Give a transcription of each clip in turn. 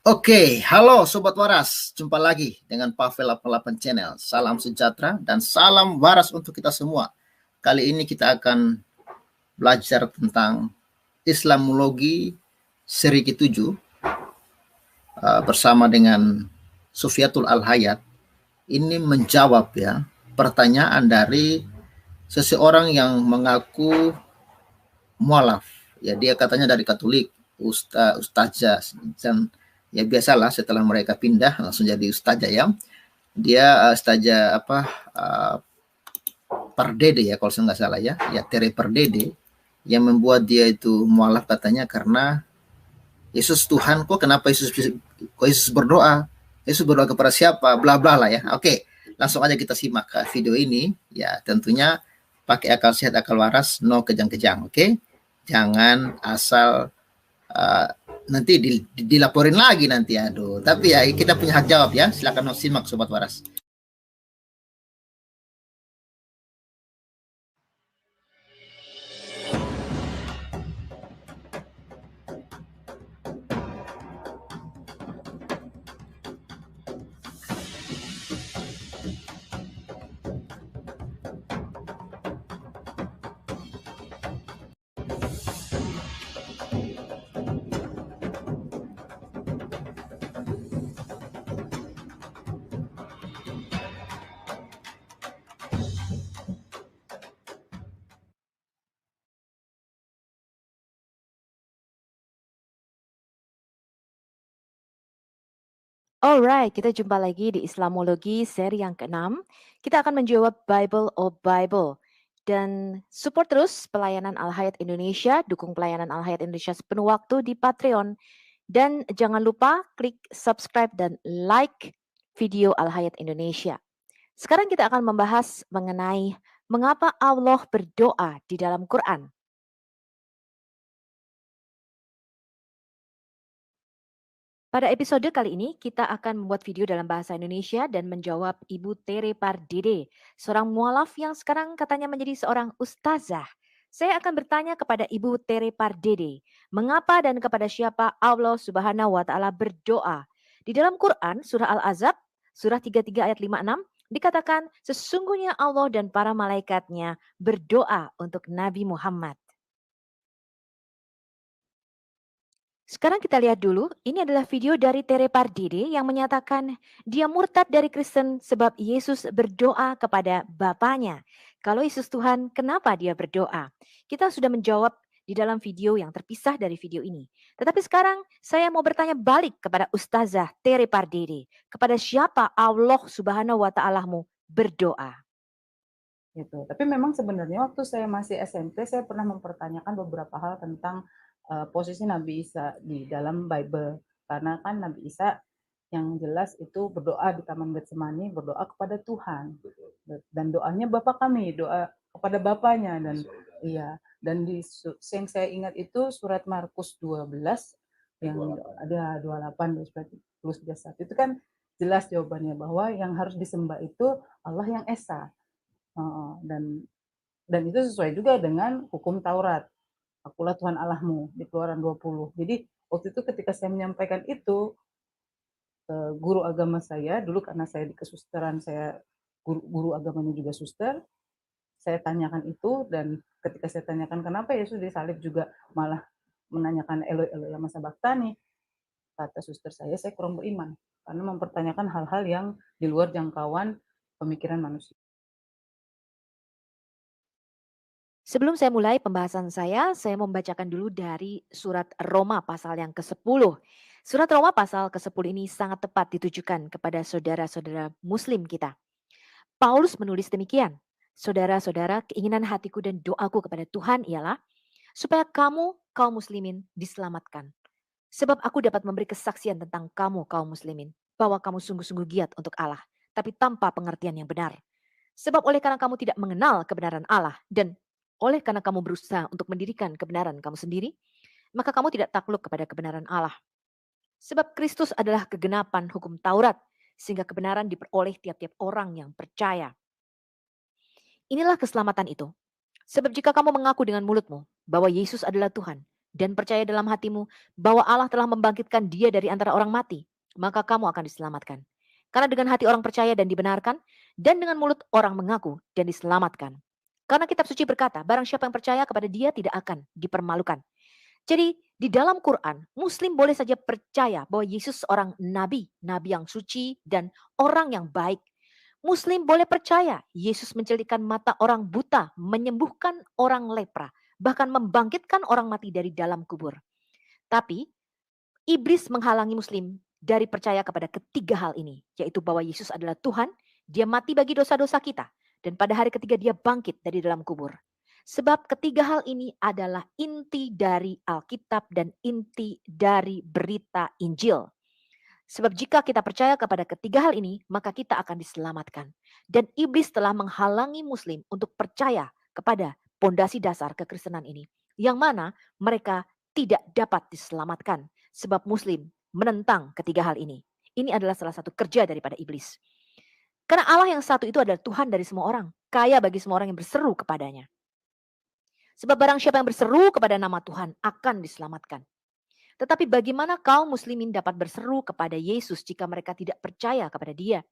Oke, halo Sobat Waras. Jumpa lagi dengan Pavel 88 Channel. Salam sejahtera dan salam waras untuk kita semua. Kali ini kita akan belajar tentang Islamologi seri ke-7 bersama dengan Sufiatul Al-Hayat. Ini menjawab ya pertanyaan dari seseorang yang mengaku mualaf. Ya, dia katanya dari Katolik, ustazah, dan ya biasalah setelah mereka pindah langsung jadi ustazah ya. Dia ustazah Pardede ya kalau saya nggak salah ya Tere Pardede, yang membuat dia itu mualaf katanya karena Yesus Tuhan, Yesus berdoa, Yesus berdoa kepada siapa, bla bla lah ya. Oke, langsung aja kita simak video ini ya, tentunya pakai akal sehat, akal waras, no kejang-kejang. Oke, jangan asal nanti dilaporin lagi nanti, aduh. Tapi ya kita punya hak jawab ya. Silakan simak Sobat Waras. Alright, kita jumpa lagi di Islamologi seri yang ke-6. Kita akan menjawab Bible or Bible. Dan support terus pelayanan Al-Hayat Indonesia, dukung pelayanan Al-Hayat Indonesia sepenuh waktu di Patreon. Dan jangan lupa klik subscribe dan like video Al-Hayat Indonesia. Sekarang kita akan membahas mengenai mengapa Allah berdoa di dalam Quran. Pada episode kali ini, kita akan membuat video dalam bahasa Indonesia dan menjawab Ibu Tere Pardede, seorang mualaf yang sekarang katanya menjadi seorang ustazah. Saya akan bertanya kepada Ibu Tere Pardede, mengapa dan kepada siapa Allah Subhanahu wa Ta'ala berdoa? Di dalam Quran, surah Al-Azab, surah 33 ayat 56, dikatakan sesungguhnya Allah dan para malaikatnya berdoa untuk Nabi Muhammad. Sekarang kita lihat dulu, ini adalah video dari Tere Pardede yang menyatakan dia murtad dari Kristen sebab Yesus berdoa kepada Bapaknya. Kalau Yesus Tuhan, kenapa dia berdoa? Kita sudah menjawab di dalam video yang terpisah dari video ini. Tetapi sekarang saya mau bertanya balik kepada Ustazah Tere Pardede. Kepada siapa Allah Subhanahu wa Ta'alamu berdoa? Gitu. Tapi memang sebenarnya waktu saya masih SMP, saya pernah mempertanyakan beberapa hal tentang posisi Nabi Isa di dalam Bible. Karena kan Nabi Isa yang jelas itu berdoa di Taman Getsemani, berdoa kepada Tuhan. Dan doanya Bapa kami, doa kepada Bapaknya. Dan iya, dan yang saya ingat itu surat Markus 12 yang ada 28 plus 1 itu kan jelas jawabannya bahwa yang harus disembah itu Allah yang Esa. Dan itu sesuai juga dengan hukum Taurat. Akulah Tuhan Allahmu di Keluaran 20. Jadi waktu itu ketika saya menyampaikan itu ke guru agama saya, dulu karena saya di kesusteran, saya guru agamanya juga suster, saya tanyakan itu, dan ketika saya tanyakan kenapa Yesus disalib juga malah menanyakan Eloi Eloi lama sabachthani, kata suster saya kurang beriman karena mempertanyakan hal-hal yang di luar jangkauan pemikiran manusia. Sebelum saya mulai pembahasan saya membacakan dulu dari surat Roma pasal yang ke-10. Surat Roma pasal ke-10 ini sangat tepat ditujukan kepada saudara-saudara muslim kita. Paulus menulis demikian, saudara-saudara, keinginan hatiku dan doaku kepada Tuhan ialah supaya kamu, kaum muslimin, diselamatkan. Sebab aku dapat memberi kesaksian tentang kamu, kaum muslimin, bahwa kamu sungguh-sungguh giat untuk Allah, tapi tanpa pengertian yang benar. Sebab oleh karena kamu tidak mengenal kebenaran Allah dan oleh karena kamu berusaha untuk mendirikan kebenaran kamu sendiri, maka kamu tidak takluk kepada kebenaran Allah. Sebab Kristus adalah kegenapan hukum Taurat, sehingga kebenaran diperoleh tiap-tiap orang yang percaya. Inilah keselamatan itu. Sebab jika kamu mengaku dengan mulutmu bahwa Yesus adalah Tuhan dan percaya dalam hatimu bahwa Allah telah membangkitkan dia dari antara orang mati, maka kamu akan diselamatkan. Karena dengan hati orang percaya dan dibenarkan, dan dengan mulut orang mengaku dan diselamatkan. Karena kitab suci berkata, barang siapa yang percaya kepada dia tidak akan dipermalukan. Jadi di dalam Quran, Muslim boleh saja percaya bahwa Yesus seorang nabi, nabi yang suci dan orang yang baik. Muslim boleh percaya Yesus mencelikkan mata orang buta, menyembuhkan orang lepra, bahkan membangkitkan orang mati dari dalam kubur. Tapi iblis menghalangi Muslim dari percaya kepada ketiga hal ini, yaitu bahwa Yesus adalah Tuhan, dia mati bagi dosa-dosa kita, dan pada hari ketiga dia bangkit dari dalam kubur. Sebab ketiga hal ini adalah inti dari Alkitab dan inti dari berita Injil. Sebab jika kita percaya kepada ketiga hal ini, maka kita akan diselamatkan. Dan iblis telah menghalangi Muslim untuk percaya kepada pondasi dasar kekristenan ini, yang mana mereka tidak dapat diselamatkan. Sebab Muslim menentang ketiga hal ini. Ini adalah salah satu kerja daripada iblis. Karena Allah yang satu itu adalah Tuhan dari semua orang, kaya bagi semua orang yang berseru kepadanya. Sebab barang siapa yang berseru kepada nama Tuhan akan diselamatkan. Tetapi bagaimana kaum muslimin dapat berseru kepada Yesus jika mereka tidak percaya kepada dia?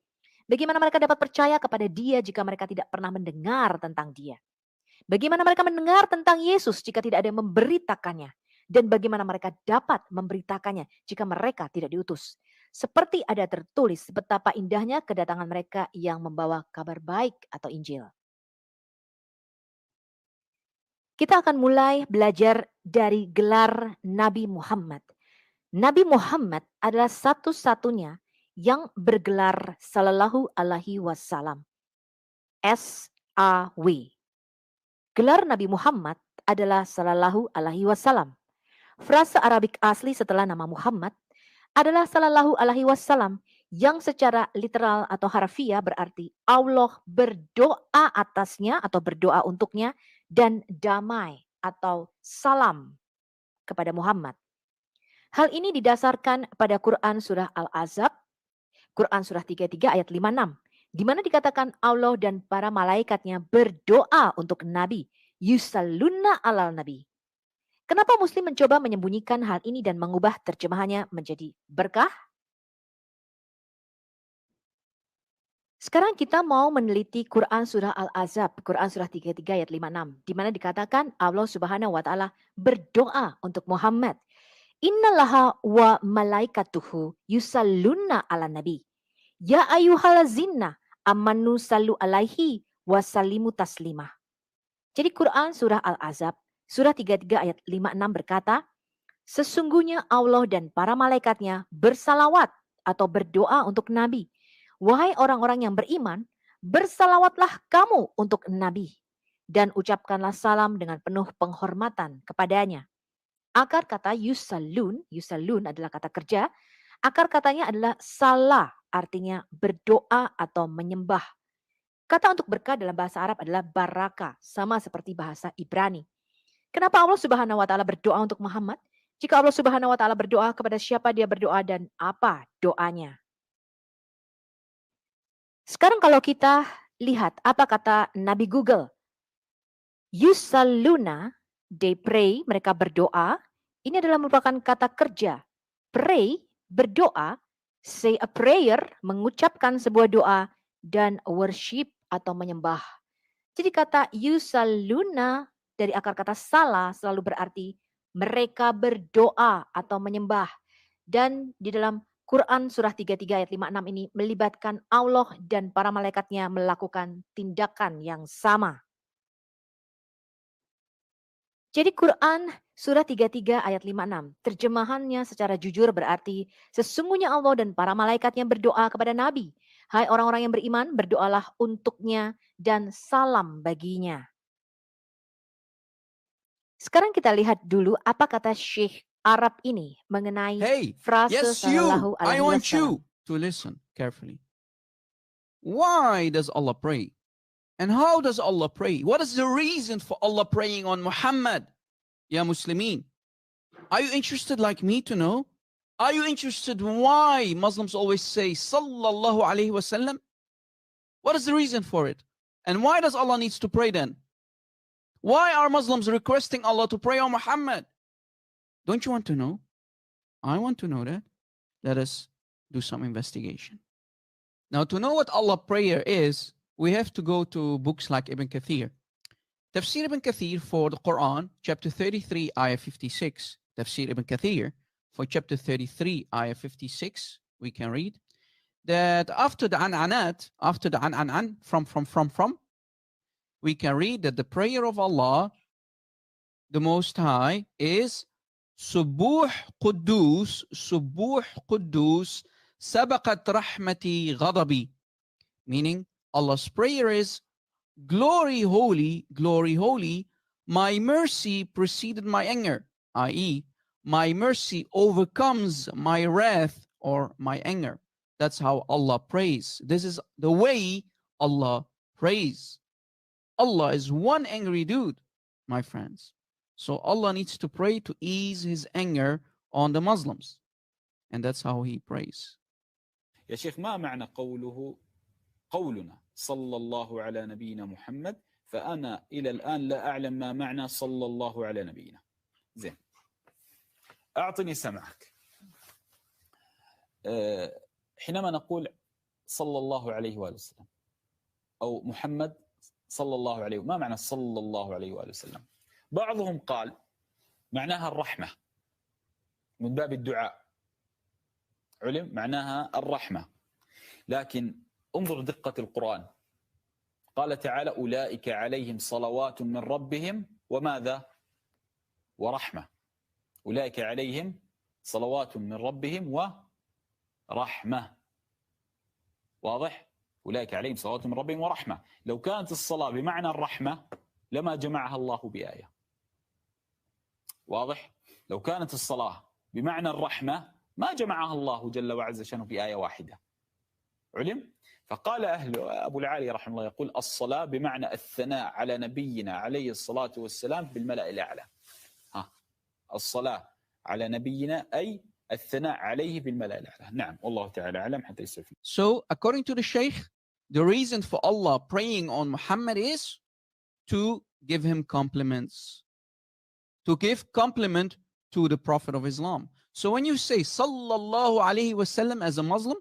Bagaimana mereka dapat percaya kepada dia jika mereka tidak pernah mendengar tentang dia? Bagaimana mereka mendengar tentang Yesus jika tidak ada yang memberitakannya? Dan bagaimana mereka dapat memberitakannya jika mereka tidak diutus? Seperti ada tertulis betapa indahnya kedatangan mereka yang membawa kabar baik atau Injil. Kita akan mulai belajar dari gelar Nabi Muhammad. Nabi Muhammad adalah satu-satunya yang bergelar Sallallahu Alaihi Wasallam. SAW. Gelar Nabi Muhammad adalah Sallallahu Alaihi Wasallam. Frasa Arabik asli setelah nama Muhammad adalah Sallallahu Alaihi Wasallam yang secara literal atau harfiah berarti Allah berdoa atasnya atau berdoa untuknya dan damai atau salam kepada Muhammad. Hal ini didasarkan pada Quran surah Al-Ahzab, Quran surah 33 ayat 56, di mana dikatakan Allah dan para malaikatnya berdoa untuk Nabi, yusalluna alal Nabi. Kenapa Muslim mencoba menyembunyikan hal ini dan mengubah terjemahannya menjadi berkah? Sekarang kita mau meneliti Quran surah Al-Ahzab, Quran surah 33 ayat 56, di mana dikatakan Allah Subhanahu wa taala berdoa untuk Muhammad. Innallaha wa malaikatuhu yusalluna ala nabi. Ya ayyuhallazina amanu sallu alaihi wa sallimu taslimah. Jadi Quran surah Al-Ahzab, surah 33 ayat 56 berkata, sesungguhnya Allah dan para malaikatnya bersalawat atau berdoa untuk Nabi. Wahai orang-orang yang beriman, bersalawatlah kamu untuk Nabi dan ucapkanlah salam dengan penuh penghormatan kepadanya. Akar kata yusallun adalah kata kerja. Akar katanya adalah salah, artinya berdoa atau menyembah. Kata untuk berkah dalam bahasa Arab adalah baraka, sama seperti bahasa Ibrani. Kenapa Allah Subhanahu wa taala berdoa untuk Muhammad? Jika Allah Subhanahu wa taala berdoa, kepada siapa dia berdoa dan apa doanya? Sekarang kalau kita lihat apa kata Nabi Google. Yusalluna, they pray, mereka berdoa. Ini adalah merupakan kata kerja. Pray, berdoa. Say a prayer, mengucapkan sebuah doa. Dan worship atau menyembah. Jadi kata yusalluna dari akar kata salah selalu berarti mereka berdoa atau menyembah. Dan di dalam Quran surah 33 ayat 56 ini melibatkan Allah dan para malaikatnya melakukan tindakan yang sama. Jadi Quran surah 33 ayat 56 terjemahannya secara jujur berarti sesungguhnya Allah dan para malaikatnya berdoa kepada Nabi. Hai orang-orang yang beriman, berdoalah untuknya dan salam baginya. Sekarang kita lihat dulu apa kata Syekh Arab ini mengenai frase sallallahu alaihi wasallam. I want you to listen carefully. Why does Allah pray? And how does Allah pray? What is the reason for Allah praying on Muhammad? Ya Muslimin. Are you interested like me to know? Are you interested why Muslims always say sallallahu alaihi wasallam? What is the reason for it? And why does Allah needs to pray then? Why are Muslims requesting Allah to pray on Muhammad? Don't you want to know? I want to know that. Let us do some investigation. Now, to know what Allah prayer is, we have to go to books like Ibn Kathir. Tafsir Ibn Kathir for the Quran, chapter 33, ayah 56. Tafsir Ibn Kathir for chapter 33, ayah 56, we can read that after the an'anat, after the an, from, we can read that the prayer of Allah, the Most High, is Subuh Quddus, Sabaqat Rahmati Ghadabi. Meaning, Allah's prayer is, glory holy, my mercy preceded my anger, i.e., my mercy overcomes my wrath or my anger. That's how Allah prays. This is the way Allah prays. Allah is one angry dude, my friends. So Allah needs to pray to ease his anger on the Muslims. And that's how he prays. يا شيخ ما معنى قولنا صلى الله على نبينا محمد فأنا إلى الآن لا أعلم ما معنى صلى الله على نبينا. زين أعطني سمعك. حينما نقول صلى الله عليه وآله وسلم أو محمد صلى الله عليه، ما معنى صلى الله عليه وآله وسلم؟ بعضهم قال معناها الرحمة من باب الدعاء، علم معناها الرحمة، لكن انظر دقة القرآن. قال تعالى أولئك عليهم صلوات من ربهم وماذا؟ ورحمة. أولئك عليهم صلوات من ربهم ورحمة. واضح؟ أولئك عليهم صلوات من ربهم ورحمة. لو كانت الصلاة بمعنى الرحمة لما جمعها الله بآية. واضح؟ لو كانت الصلاة بمعنى الرحمة ما جمعها الله جل وعز شأنه بآية واحدة. علم؟ فقال أبو العالي رحمه الله يقول الصلاة بمعنى الثناء على نبينا عليه الصلاة والسلام بالملأ الأعلى. الصلاة على نبينا أي الثناء عليه بالملأ الأعلى. نعم والله تعالى أعلم حتى يستفيد. So according to the Shaykh, the reason for Allah praying on Muhammad is to give him compliments, to give compliment to the Prophet of Islam. So when you say Sallallahu Alaihi Wasallam as a Muslim,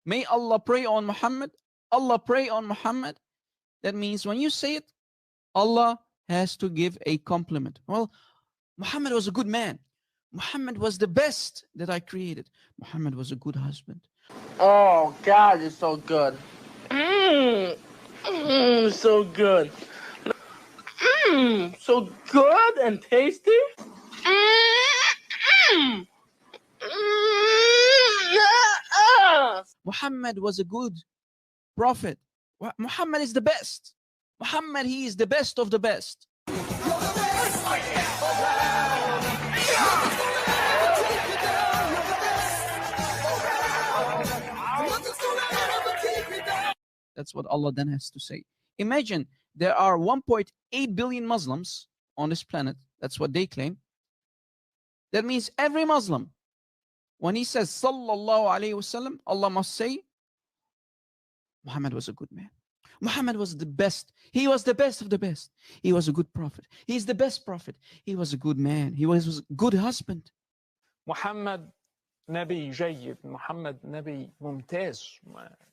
may Allah pray on Muhammad, Allah pray on Muhammad, that means when you say it, Allah has to give a compliment. Well, Muhammad was a good man. Muhammad was the best that I created. Muhammad was a good husband. Oh, God, it's so good. So good. So good and tasty. Muhammad was a good prophet. Muhammad is the best. Muhammad, he is the best of the best. That's what Allah then has to say. Imagine there are 1.8 billion Muslims on this planet. That's what they claim. That means every Muslim, when he says Sallallahu Alaihi Wasallam, Allah must say, Muhammad was a good man. Muhammad was the best. He was the best of the best. He was a good prophet. He is the best prophet. He was a good man. He was a good husband. محمد نبي جيد، محمد نبي ممتاز.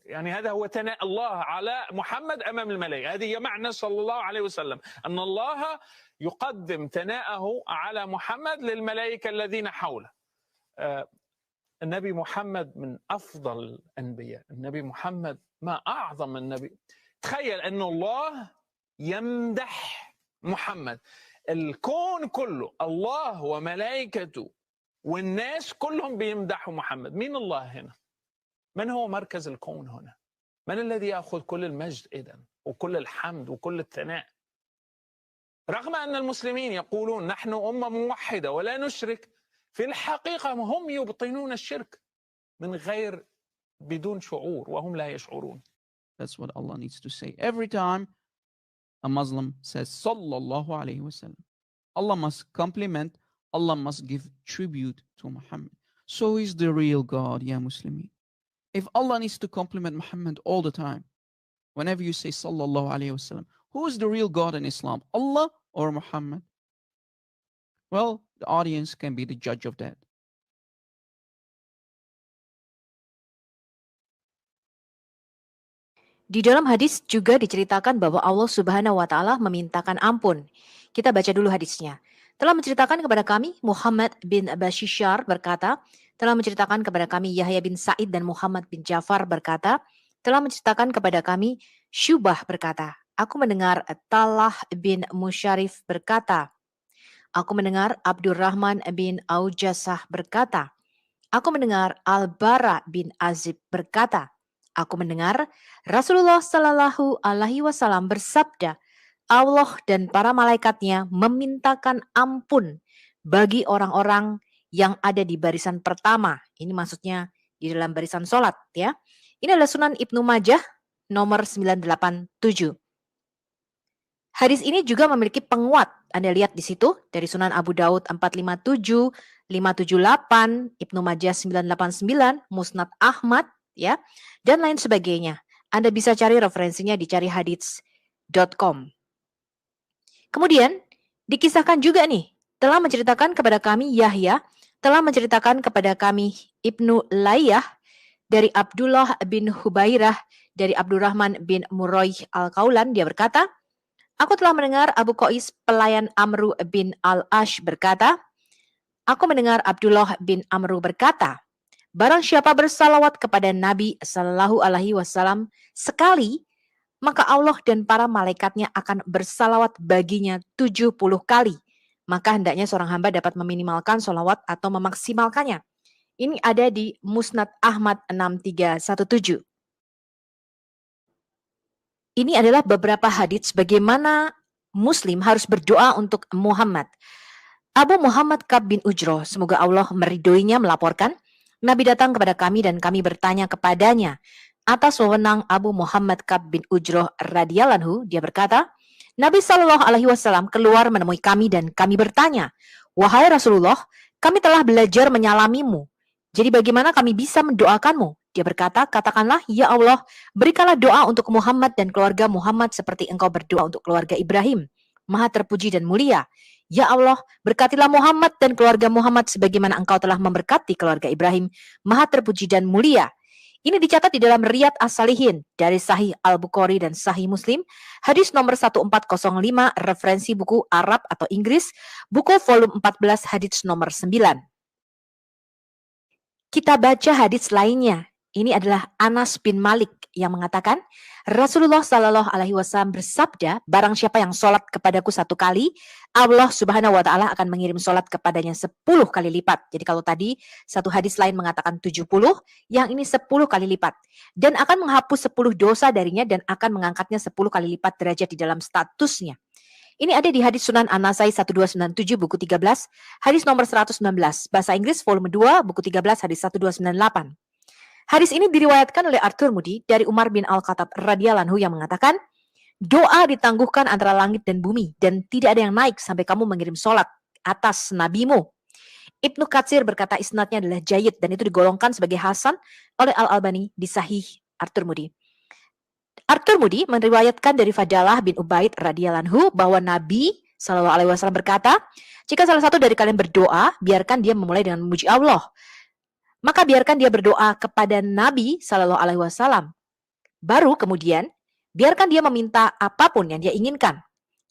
يعني هذا هو ثناء الله على محمد أمام الملائكة. هذه هي معنى صلى الله عليه وسلم، أن الله يقدم ثناءه على محمد للملائكة الذين حوله. النبي محمد من أفضل الأنبياء. النبي محمد ما أعظم النبي. تخيل أن الله يمدح محمد. الكون كله الله وملائكته والناس كلهم بيمدحوا محمد. مين الله هنا؟ من هو مركز الكون هنا؟ من الذي يأخذ كل المجد إذن وكل الحمد وكل الثناء؟ رغم أن المسلمين يقولون نحن أمة موحدة ولا نشرك، في الحقيقة هم يبطنون الشرك من غير بدون شعور وهم لا يشعرون. That's what Allah needs to say. Every time a Muslim says Sallallahu Alaihi Wasallam, Allah must compliment, Allah must give tribute to Muhammad. So he's the real God, ya Muslimin. If Allah needs to compliment Muhammad all the time, whenever you say Sallallahu Alaihi Wasallam, who is the real God in Islam, Allah or Muhammad? Well, the audience can be the judge of that. Di dalam hadis juga diceritakan bahwa Allah Subhanahu wa taala memintakan ampun. Kita baca dulu hadisnya. Telah menceritakan kepada kami Muhammad bin Bashishar berkata, telah menceritakan kepada kami Yahya bin Sa'id dan Muhammad bin Ja'far berkata, telah menceritakan kepada kami Syubah berkata, aku mendengar Talah bin Musyarif berkata, aku mendengar Abdurrahman bin Aujasah berkata, aku mendengar Al-Bara bin Azib berkata, aku mendengar Rasulullah Shallallahu Alaihi Wasallam bersabda, Allah dan para malaikatnya memintakan ampun bagi orang-orang yang ada di barisan pertama. Ini maksudnya di dalam barisan sholat ya. Ini adalah Sunan Ibnu Majah nomor 987. Hadis ini juga memiliki penguat. Anda lihat di situ dari Sunan Abu Daud 457, 578, Ibnu Majah 989, Musnad Ahmad ya, dan lain sebagainya. Anda bisa cari referensinya di carihadits.com. Kemudian dikisahkan juga nih, telah menceritakan kepada kami Yahya, telah menceritakan kepada kami Ibnu Layyah dari Abdullah bin Hubairah dari Abdurrahman bin Murroy Al-Kaulan, dia berkata, aku telah mendengar Abu Qais pelayan Amru bin Al-Ash berkata, aku mendengar Abdullah bin Amru berkata, barang siapa bersalawat kepada Nabi Sallallahu Alaihi Wasallam sekali, maka Allah dan para malaikatnya akan bersalawat baginya 70 kali. Maka hendaknya seorang hamba dapat meminimalkan salawat atau memaksimalkannya. Ini ada di Musnad Ahmad 6317. Ini adalah beberapa hadits bagaimana Muslim harus berdoa untuk Muhammad. Abu Muhammad Ka'b bin Ujroh, semoga Allah meridhoinya, melaporkan, Nabi datang kepada kami dan kami bertanya kepadanya. Atas wewenang Abu Muhammad Ka'b bin Ujroh radhiyallahu anhu, dia berkata, Nabi Shallallahu Alaihi Wasallam keluar menemui kami dan kami bertanya, wahai Rasulullah, kami telah belajar menyalamimu. Jadi bagaimana kami bisa mendoakanmu? Dia berkata, katakanlah, ya Allah, berikanlah doa untuk Muhammad dan keluarga Muhammad seperti engkau berdoa untuk keluarga Ibrahim. Maha terpuji dan mulia. Ya Allah, berkatilah Muhammad dan keluarga Muhammad sebagaimana engkau telah memberkati keluarga Ibrahim. Maha terpuji dan mulia. Ini dicatat di dalam Riyadh As-Salihin dari Sahih Al-Bukhari dan Sahih Muslim. Hadis nomor 1405, referensi buku Arab atau Inggris, buku volume 14, hadis nomor 9. Kita baca hadis lainnya. Ini adalah Anas bin Malik yang mengatakan, Rasulullah Shallallahu Alaihi Wasallam bersabda, barang siapa yang sholat kepadaku 1 kali, Allah Subhanahu Wa Taala akan mengirim sholat kepadanya 10 kali lipat. Jadi kalau tadi satu hadis lain mengatakan 70, yang ini 10 kali lipat. Dan akan menghapus 10 dosa darinya dan akan mengangkatnya 10 kali lipat derajat di dalam statusnya. Ini ada di hadis Sunan An-Nasai 1297 buku 13, hadis nomor 119, bahasa Inggris volume 2 buku 13 hadis 1298. Hadis ini diriwayatkan oleh At-Tirmidzi dari Umar bin Al-Khattab radhiyallahu anhu yang mengatakan, doa ditangguhkan antara langit dan bumi dan tidak ada yang naik sampai kamu mengirim sholat atas nabimu. Ibnu Katsir berkata isnadnya adalah jayyid dan itu digolongkan sebagai hasan oleh Al-Albani di Sahih At-Tirmidzi. At-Tirmidzi meriwayatkan dari Fadalah bin Ubaid radhiyallahu anhu bahwa Nabi Shallallahu Alaihi Wasallam berkata, jika salah satu dari kalian berdoa, biarkan dia memulai dengan memuji Allah. Maka biarkan dia berdoa kepada Nabi Shallallahu Alaihi Wasallam. Baru kemudian biarkan dia meminta apapun yang dia inginkan.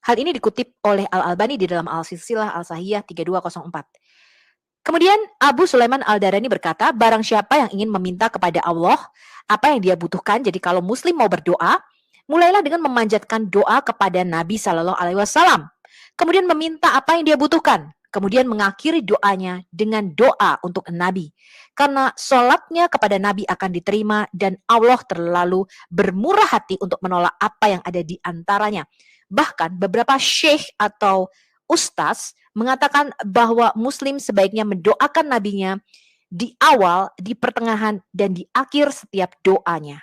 Hal ini dikutip oleh Al-Albani di dalam Al-Silsilah Al-Sahihah 3204. Kemudian Abu Sulaiman Al-Darani berkata, barang siapa yang ingin meminta kepada Allah apa yang dia butuhkan, jadi kalau Muslim mau berdoa, mulailah dengan memanjatkan doa kepada Nabi Shallallahu Alaihi Wasallam. Kemudian meminta apa yang dia butuhkan. Kemudian mengakhiri doanya dengan doa untuk Nabi. Karena sholatnya kepada Nabi akan diterima dan Allah terlalu bermurah hati untuk menolak apa yang ada di antaranya. Bahkan beberapa syekh atau ustaz mengatakan bahwa Muslim sebaiknya mendoakan nabinya di awal, di pertengahan, dan di akhir setiap doanya.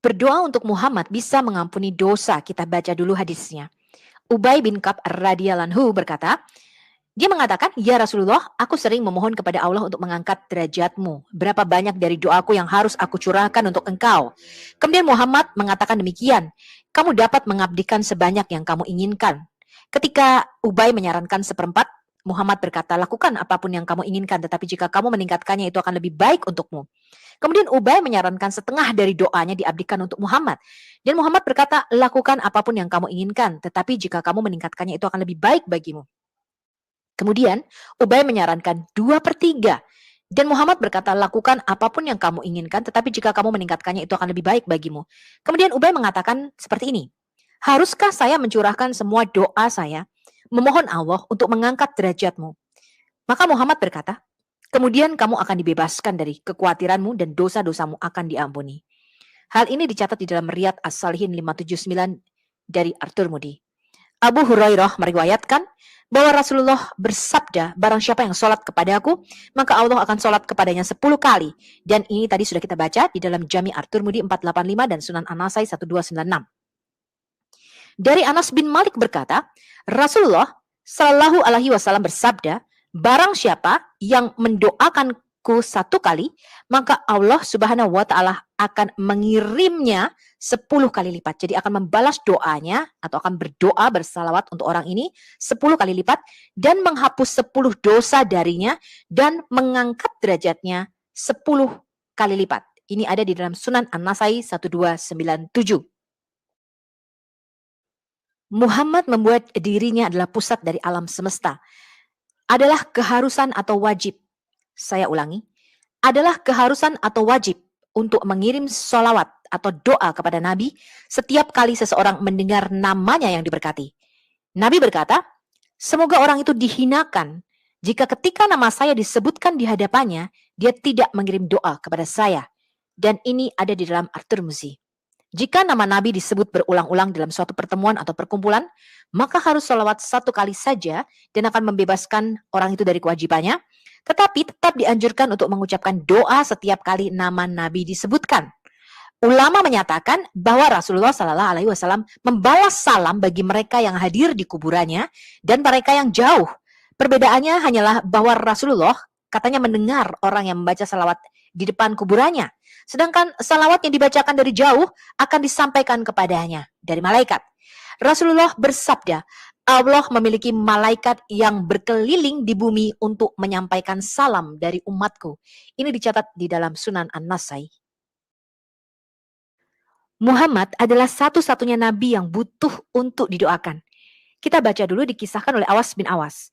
Berdoa untuk Muhammad bisa mengampuni dosa. Kita baca dulu hadisnya. Ubay bin Ka'b radhiyallahu anhu berkata, dia mengatakan, ya Rasulullah, aku sering memohon kepada Allah untuk mengangkat derajatmu. Berapa banyak dari doaku yang harus aku curahkan untuk engkau? Kemudian Muhammad mengatakan demikian, kamu dapat mengabdikan sebanyak yang kamu inginkan. Ketika Ubay menyarankan seperempat, Muhammad berkata, lakukan apapun yang kamu inginkan, tetapi jika kamu meningkatkannya itu akan lebih baik untukmu. Kemudian Ubay menyarankan setengah dari doanya diabdikan untuk Muhammad. Dan Muhammad berkata, lakukan apapun yang kamu inginkan, tetapi jika kamu meningkatkannya itu akan lebih baik bagimu. Kemudian Ubay menyarankan 2/3. Dan Muhammad berkata, lakukan apapun yang kamu inginkan, tetapi jika kamu meningkatkannya itu akan lebih baik bagimu. Kemudian Ubay mengatakan seperti ini, haruskah saya mencurahkan semua doa saya, memohon Allah untuk mengangkat derajatmu? Maka Muhammad berkata, kemudian kamu akan dibebaskan dari kekhawatiranmu dan dosa-dosamu akan diampuni. Hal ini dicatat di dalam Riyadh As-Salihin 579 dari At-Tirmidzi. Abu Hurairah meriwayatkan bahwa Rasulullah bersabda, barang siapa yang sholat kepada aku, maka Allah akan sholat kepadanya 10 kali. Dan ini tadi sudah kita baca di dalam Jami' At-Tirmidzi 485 dan Sunan An-Nasai 1296. Dari Anas bin Malik berkata, Rasulullah Shallallahu Alaihi Wasallam bersabda, barang siapa yang mendoakanku 1 kali, maka Allah Subhanahu Wa Taala akan mengirimnya 10 kali lipat. Jadi akan membalas doanya atau akan berdoa bersalawat untuk orang ini 10 kali lipat dan menghapus 10 dosa darinya dan mengangkat derajatnya 10 kali lipat. Ini ada di dalam Sunan An-Nasai 1297. Muhammad membuat dirinya adalah pusat dari alam semesta. Adalah keharusan atau wajib. Saya ulangi. Adalah keharusan atau wajib untuk mengirim sholawat atau doa kepada Nabi setiap kali seseorang mendengar namanya yang diberkati. Nabi berkata, semoga orang itu dihinakan jika ketika nama saya disebutkan di hadapannya, dia tidak mengirim doa kepada saya. Dan ini ada di dalam At-Tirmidzi. Jika nama Nabi disebut berulang-ulang dalam suatu pertemuan atau perkumpulan, maka harus sholawat 1 kali saja dan akan membebaskan orang itu dari kewajibannya. Tetapi tetap dianjurkan untuk mengucapkan doa setiap kali nama Nabi disebutkan. Ulama menyatakan bahwa Rasulullah Sallallahu Alaihi Wasallam membalas salam bagi mereka yang hadir di kuburannya dan mereka yang jauh. Perbedaannya hanyalah bahwa Rasulullah katanya mendengar orang yang membaca salawat di depan kuburannya. Sedangkan salawat yang dibacakan dari jauh akan disampaikan kepadanya dari malaikat. Rasulullah bersabda, Allah memiliki malaikat yang berkeliling di bumi untuk menyampaikan salam dari umatku. Ini dicatat di dalam Sunan An-Nasai. Muhammad adalah satu-satunya nabi yang butuh untuk didoakan. Kita baca dulu dikisahkan oleh Awas bin Awas.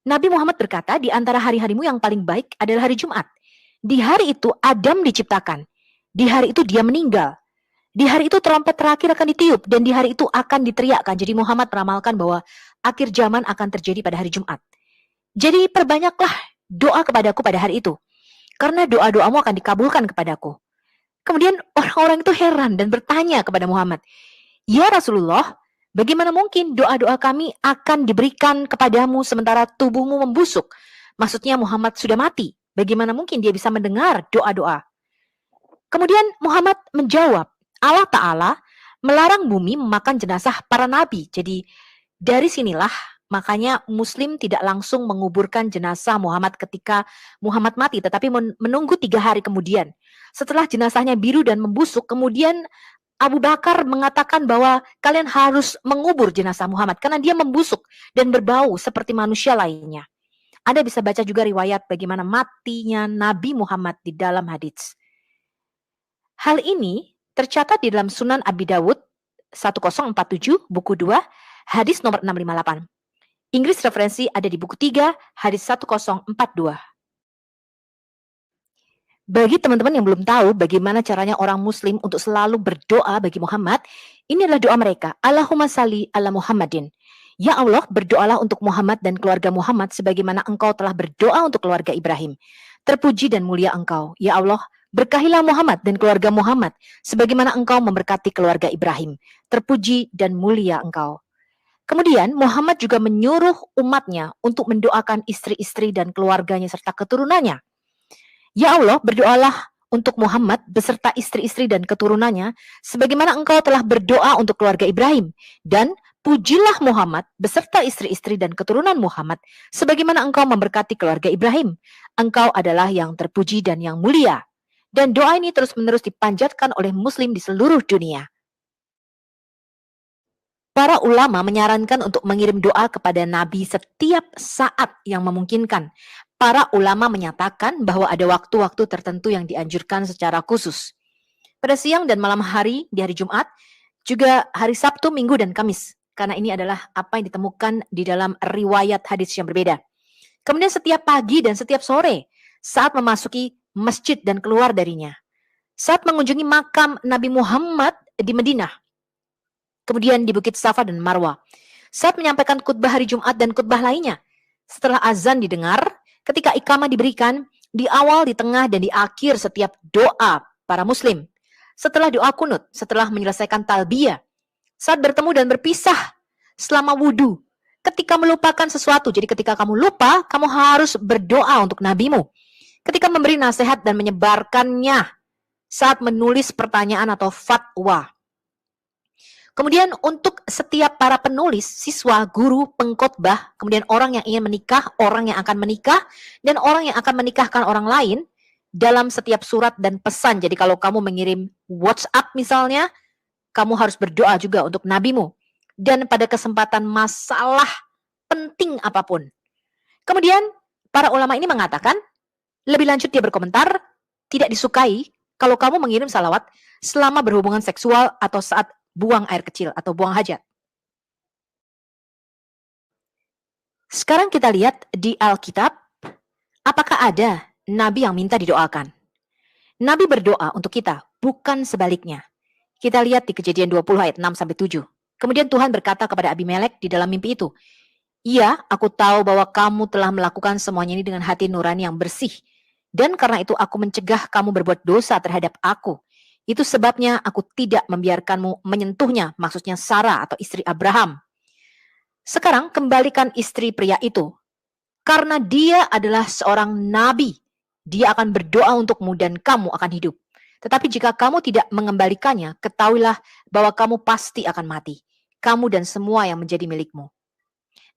Nabi Muhammad berkata, di antara hari-harimu yang paling baik adalah hari Jumat. Di hari itu Adam diciptakan. Di hari itu dia meninggal. Di hari itu trompet terakhir akan ditiup dan di hari itu akan diteriakkan. Jadi Muhammad meramalkan bahwa akhir zaman akan terjadi pada hari Jumat. Jadi perbanyaklah doa kepadaku pada hari itu. Karena doa-doamu akan dikabulkan kepadaku. Kemudian orang-orang itu heran dan bertanya kepada Muhammad, ya Rasulullah, bagaimana mungkin doa-doa kami akan diberikan kepadamu sementara tubuhmu membusuk? Maksudnya Muhammad sudah mati. Bagaimana mungkin dia bisa mendengar doa-doa? Kemudian Muhammad menjawab, Allah Ta'ala melarang bumi memakan jenazah para nabi. Jadi dari sinilah makanya Muslim tidak langsung menguburkan jenazah Muhammad ketika Muhammad mati, tetapi menunggu 3 hari kemudian. Setelah jenazahnya biru dan membusuk, kemudian Abu Bakar mengatakan bahwa kalian harus mengubur jenazah Muhammad karena dia membusuk dan berbau seperti manusia lainnya. Anda bisa baca juga riwayat bagaimana matinya Nabi Muhammad di dalam hadits. Hal ini tercatat di dalam Sunan Abi Dawud 1047, buku 2, hadis nomor 658. Inggris referensi ada di buku 3, hadis 1042. Bagi teman-teman yang belum tahu bagaimana caranya orang Muslim untuk selalu berdoa bagi Muhammad, ini adalah doa mereka. Allahumma salli ala Muhammadin. Ya Allah, berdoalah untuk Muhammad dan keluarga Muhammad sebagaimana Engkau telah berdoa untuk keluarga Ibrahim. Terpuji dan mulia Engkau. Ya Allah, berkahilah Muhammad dan keluarga Muhammad sebagaimana Engkau memberkati keluarga Ibrahim. Terpuji dan mulia Engkau. Kemudian Muhammad juga menyuruh umatnya untuk mendoakan istri-istri dan keluarganya serta keturunannya. Ya Allah, berdoalah untuk Muhammad beserta istri-istri dan keturunannya sebagaimana Engkau telah berdoa untuk keluarga Ibrahim. Dan pujilah Muhammad beserta istri-istri dan keturunan Muhammad sebagaimana Engkau memberkati keluarga Ibrahim. Engkau adalah yang terpuji dan yang mulia. Dan doa ini terus-menerus dipanjatkan oleh Muslim di seluruh dunia. para ulama menyarankan untuk mengirim doa kepada Nabi setiap saat yang memungkinkan. Para ulama menyatakan bahwa ada waktu-waktu tertentu yang dianjurkan secara khusus. Pada siang dan malam hari di hari Jumat, juga hari Sabtu, Minggu, dan Kamis. Karena ini adalah apa yang ditemukan di dalam riwayat hadis yang berbeda. Kemudian setiap pagi dan setiap sore saat memasuki masjid dan keluar darinya. Saat mengunjungi makam Nabi Muhammad di Madinah. Kemudian di Bukit Safa dan Marwah. Saat menyampaikan khutbah hari Jumat dan khutbah lainnya. Setelah azan didengar, ketika iqamah diberikan, di awal, di tengah, dan di akhir setiap doa para muslim. Setelah doa kunut, setelah menyelesaikan talbiyah, saat bertemu dan berpisah, selama wudhu, ketika melupakan sesuatu. Jadi ketika kamu lupa, kamu harus berdoa untuk nabimu. Ketika memberi nasihat dan menyebarkannya, saat menulis pertanyaan atau fatwa. Kemudian untuk setiap para penulis, siswa, guru, pengkhotbah, kemudian orang yang ingin menikah, orang yang akan menikah, dan orang yang akan menikahkan orang lain dalam setiap surat dan pesan. Jadi kalau kamu mengirim WhatsApp misalnya, kamu harus berdoa juga untuk nabimu. Dan pada kesempatan masalah penting apapun. Kemudian para ulama ini mengatakan, lebih lanjut dia berkomentar, tidak disukai kalau kamu mengirim salawat selama berhubungan seksual atau saat buang air kecil atau buang hajat. Sekarang kita lihat di Alkitab, apakah ada nabi yang minta didoakan? Nabi berdoa untuk kita, bukan sebaliknya. Kita lihat di Kejadian 20 ayat 6-7. Kemudian Tuhan berkata kepada Abimelek di dalam mimpi itu, "Iya, aku tahu bahwa kamu telah melakukan semuanya ini dengan hati nurani yang bersih. Dan karena itu aku mencegah kamu berbuat dosa terhadap aku. Itu sebabnya aku tidak membiarkanmu menyentuhnya," maksudnya Sarah atau istri Abraham. Sekarang kembalikan istri pria itu. Karena dia adalah seorang nabi, dia akan berdoa untukmu dan kamu akan hidup. Tetapi jika kamu tidak mengembalikannya, ketahuilah bahwa kamu pasti akan mati. Kamu dan semua yang menjadi milikmu.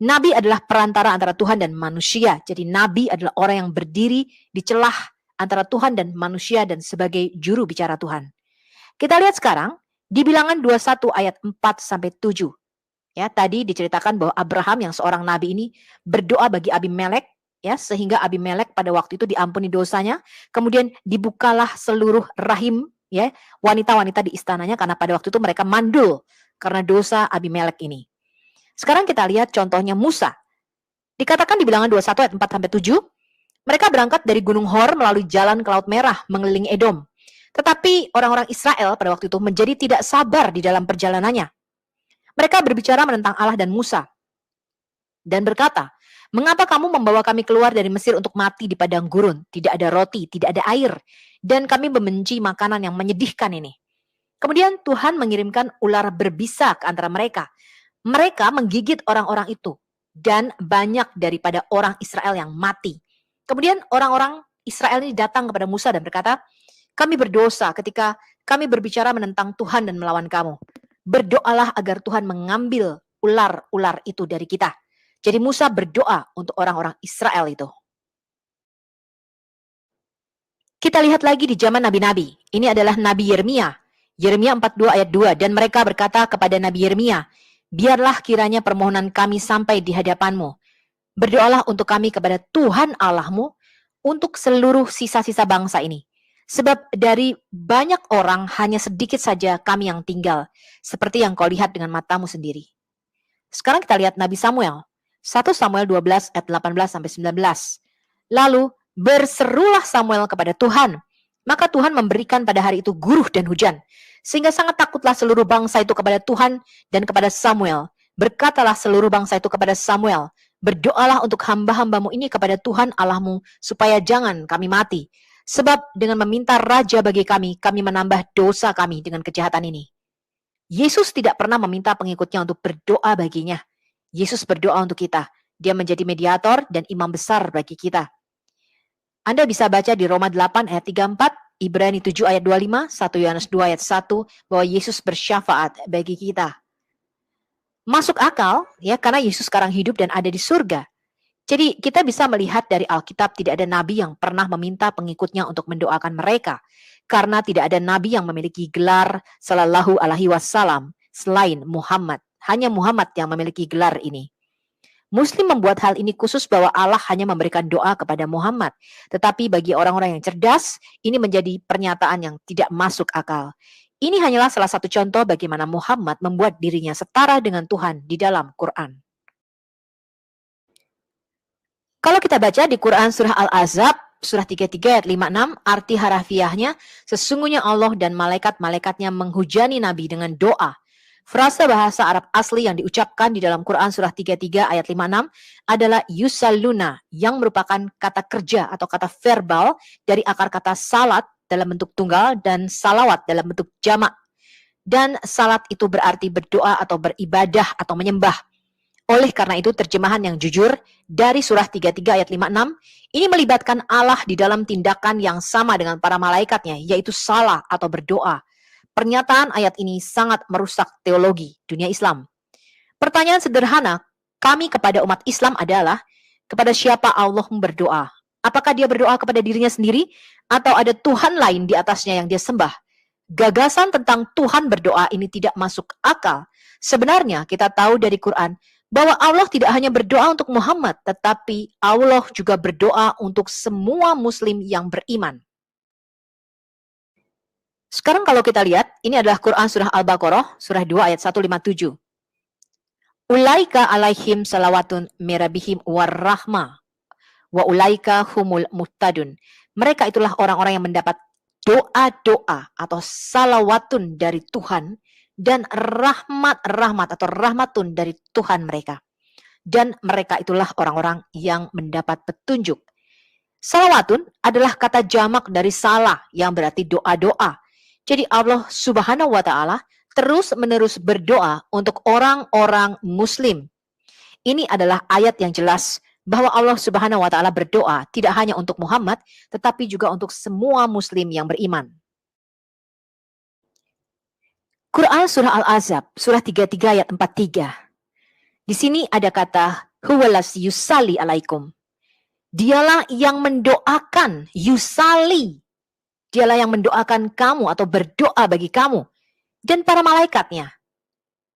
Nabi adalah perantara antara Tuhan dan manusia. Jadi nabi adalah orang yang berdiri di celah antara Tuhan dan manusia dan sebagai juru bicara Tuhan. Kita lihat sekarang di Bilangan 21 ayat 4-7. Ya, tadi diceritakan bahwa Abraham yang seorang nabi ini berdoa bagi Abimelek, ya, sehingga Abimelek pada waktu itu diampuni dosanya, kemudian dibukalah seluruh rahim, ya, wanita-wanita di istananya karena pada waktu itu mereka mandul karena dosa Abimelek ini. Sekarang kita lihat contohnya Musa. Dikatakan di Bilangan 21 ayat 4-7, mereka berangkat dari Gunung Hor melalui jalan ke Laut Merah mengelilingi Edom. Tetapi orang-orang Israel pada waktu itu menjadi tidak sabar di dalam perjalanannya. Mereka berbicara menentang Allah dan Musa. Dan berkata, "Mengapa kamu membawa kami keluar dari Mesir untuk mati di padang gurun? Tidak ada roti, tidak ada air. Dan kami membenci makanan yang menyedihkan ini." Kemudian Tuhan mengirimkan ular berbisa ke antara mereka. Mereka menggigit orang-orang itu. Dan banyak daripada orang Israel yang mati. Kemudian orang-orang Israel ini datang kepada Musa dan berkata, "Kami berdosa ketika kami berbicara menentang Tuhan dan melawan kamu. Berdoalah agar Tuhan mengambil ular-ular itu dari kita." Jadi Musa berdoa untuk orang-orang Israel itu. Kita lihat lagi di zaman nabi-nabi. Ini adalah Nabi Yeremia. Yeremia 42 ayat 2. Dan mereka berkata kepada Nabi Yeremia, "Biarlah kiranya permohonan kami sampai di hadapanmu. Berdoalah untuk kami kepada Tuhan Allahmu untuk seluruh sisa-sisa bangsa ini. Sebab dari banyak orang hanya sedikit saja kami yang tinggal, seperti yang kau lihat dengan matamu sendiri." Sekarang kita lihat Nabi Samuel. 1 Samuel 12 ayat 18-19. Lalu berserulah Samuel kepada Tuhan. Maka Tuhan memberikan pada hari itu guruh dan hujan. Sehingga sangat takutlah seluruh bangsa itu kepada Tuhan dan kepada Samuel. Berkatalah seluruh bangsa itu kepada Samuel, "Berdoalah untuk hamba-hambamu ini kepada Tuhan Allahmu, supaya jangan kami mati. Sebab dengan meminta raja bagi kami menambah dosa kami dengan kejahatan ini." Yesus tidak pernah meminta pengikutnya untuk berdoa baginya. Yesus berdoa untuk kita. Dia menjadi mediator dan imam besar bagi kita. Anda bisa baca di Roma 8 ayat 34, Ibrani 7 ayat 25, 1 Yohanes 2 ayat 1, bahwa Yesus bersyafaat bagi kita. Masuk akal, ya, karena Yesus sekarang hidup dan ada di surga. Jadi kita bisa melihat dari Alkitab tidak ada nabi yang pernah meminta pengikutnya untuk mendoakan mereka. Karena tidak ada nabi yang memiliki gelar sallallahu alaihi wasallam selain Muhammad Hanya Muhammad yang memiliki gelar ini. Muslim membuat hal ini khusus bahwa Allah hanya memberikan doa kepada Muhammad. Tetapi bagi orang-orang yang cerdas, ini menjadi pernyataan yang tidak masuk akal. Ini hanyalah salah satu contoh bagaimana Muhammad membuat dirinya setara dengan Tuhan di dalam Quran. Kalau kita baca di Quran surah Al-Ahzab, surah 33 ayat 56, arti harafiahnya, sesungguhnya Allah dan malaikat-malaikatnya menghujani Nabi dengan doa. Frasa bahasa Arab asli yang diucapkan di dalam Quran surah 33 ayat 56 adalah yusalluna, yang merupakan kata kerja atau kata verbal dari akar kata salat dalam bentuk tunggal dan salawat dalam bentuk jamak. Dan salat itu berarti berdoa atau beribadah atau menyembah. Oleh karena itu terjemahan yang jujur dari surah 33 ayat 56 ini melibatkan Allah di dalam tindakan yang sama dengan para malaikatnya, yaitu salah atau berdoa. Pernyataan ayat ini sangat merusak teologi dunia Islam. Pertanyaan sederhana kami kepada umat Islam adalah, kepada siapa Allah berdoa? Apakah dia berdoa kepada dirinya sendiri atau ada Tuhan lain di atasnya yang dia sembah? Gagasan tentang Tuhan berdoa ini tidak masuk akal. Sebenarnya kita tahu dari Quran bahwa Allah tidak hanya berdoa untuk Muhammad, tetapi Allah juga berdoa untuk semua muslim yang beriman. Sekarang kalau kita lihat, ini adalah Quran surah Al-Baqarah, surah 2 ayat 157. Ulaika alaihim salawatun mirabihim warrahmah, wa ulaika humul muhtadun. Mereka itulah orang-orang yang mendapat doa-doa atau salawatun dari Tuhan dan rahmat-rahmat atau rahmatun dari Tuhan mereka. Dan mereka itulah orang-orang yang mendapat petunjuk. Salawatun adalah kata jamak dari salah yang berarti doa-doa. Jadi Allah Subhanahu wa Ta'ala terus-menerus berdoa untuk orang-orang Muslim. Ini adalah ayat yang jelas bahwa Allah Subhanahu wa Ta'ala berdoa tidak hanya untuk Muhammad, tetapi juga untuk semua Muslim yang beriman. Quran surah Al-Ahzab, surah 33 ayat 43. Di sini ada kata huwalas yusali alaikum. Dialah yang mendoakan, yusali. Dialah yang mendoakan kamu atau berdoa bagi kamu dan para malaikatnya.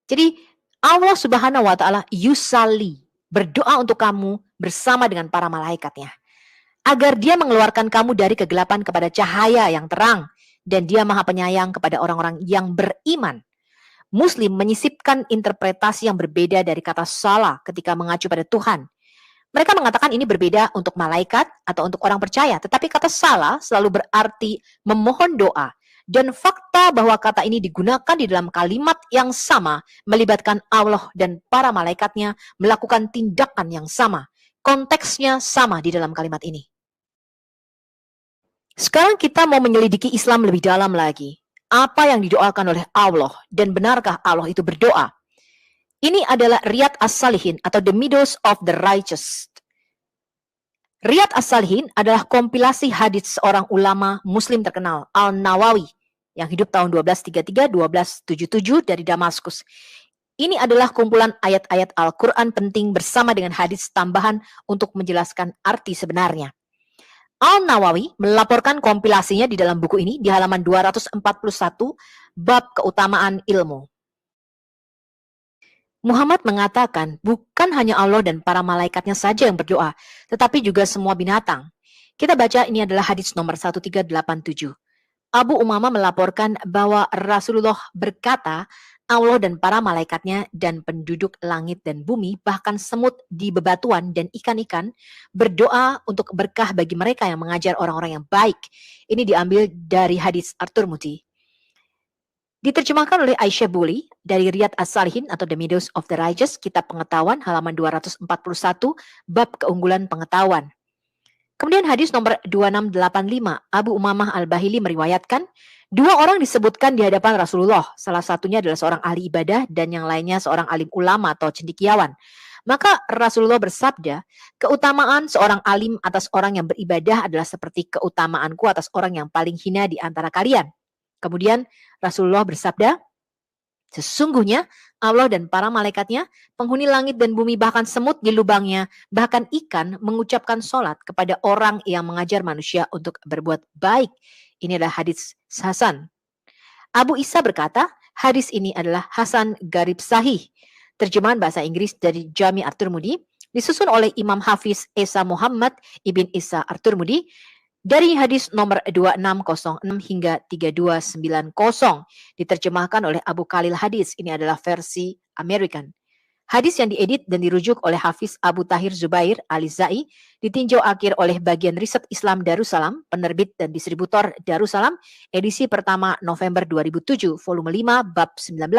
Jadi Allah Subhanahu wa Ta'ala yusali, berdoa untuk kamu bersama dengan para malaikatnya, agar dia mengeluarkan kamu dari kegelapan kepada cahaya yang terang, dan dia maha penyayang kepada orang-orang yang beriman. Muslim menyisipkan interpretasi yang berbeda dari kata salah ketika mengacu pada Tuhan. Mereka mengatakan ini berbeda untuk malaikat atau untuk orang percaya, tetapi kata salah selalu berarti memohon doa. Dan fakta bahwa kata ini digunakan di dalam kalimat yang sama melibatkan Allah dan para malaikatnya melakukan tindakan yang sama. Konteksnya sama di dalam kalimat ini. Sekarang kita mau menyelidiki Islam lebih dalam lagi. Apa yang didoakan oleh Allah dan benarkah Allah itu berdoa? Ini adalah Riyadh As-Salihin atau The Meadows of the Righteous. Riyadh As-Salihin adalah kompilasi hadits seorang ulama Muslim terkenal, Al-Nawawi, yang hidup tahun 1233-1277 dari Damaskus. Ini adalah kumpulan ayat-ayat Al-Quran penting bersama dengan hadits tambahan untuk menjelaskan arti sebenarnya. Al-Nawawi melaporkan kompilasinya di dalam buku ini di halaman 241, bab keutamaan ilmu. Muhammad mengatakan bukan hanya Allah dan para malaikatnya saja yang berdoa, tetapi juga semua binatang. Kita baca ini adalah hadis nomor 1387. Abu Umamah melaporkan bahwa Rasulullah berkata, Allah dan para malaikatnya dan penduduk langit dan bumi, bahkan semut di bebatuan dan ikan-ikan, berdoa untuk berkah bagi mereka yang mengajar orang-orang yang baik. Ini diambil dari hadis At-Tirmidzi. Diterjemahkan oleh Aisyah Buli dari Riyadh As-Salihin atau The Meadows of the Righteous, kitab pengetahuan halaman 241, bab keunggulan pengetahuan. Kemudian hadis nomor 2685, Abu Umamah Al-Bahili meriwayatkan, dua orang disebutkan di hadapan Rasulullah. Salah satunya adalah seorang ahli ibadah dan yang lainnya seorang alim ulama atau cendekiawan. Maka Rasulullah bersabda, keutamaan seorang alim atas orang yang beribadah adalah seperti keutamaanku atas orang yang paling hina di antara kalian. Kemudian Rasulullah bersabda, sesungguhnya Allah dan para malaikatnya, penghuni langit dan bumi, bahkan semut di lubangnya, bahkan ikan mengucapkan sholat kepada orang yang mengajar manusia untuk berbuat baik. Ini adalah hadis Hasan. Abu Isa berkata, hadis ini adalah Hasan Garib Sahih. terjemahan bahasa Inggris dari Jami At-Tirmidzi, disusun oleh Imam Hafiz Esa Muhammad Ibn Isa At-Tirmidzi dari hadis nomor 2606 hingga 3290, diterjemahkan oleh Abu Khalil Hadis. Ini adalah versi American. Hadis yang diedit dan dirujuk oleh Hafiz Abu Tahir Zubair Alizai, ditinjau akhir oleh Bagian Riset Islam Darussalam, penerbit dan distributor Darussalam, edisi pertama November 2007, volume 5, bab 19.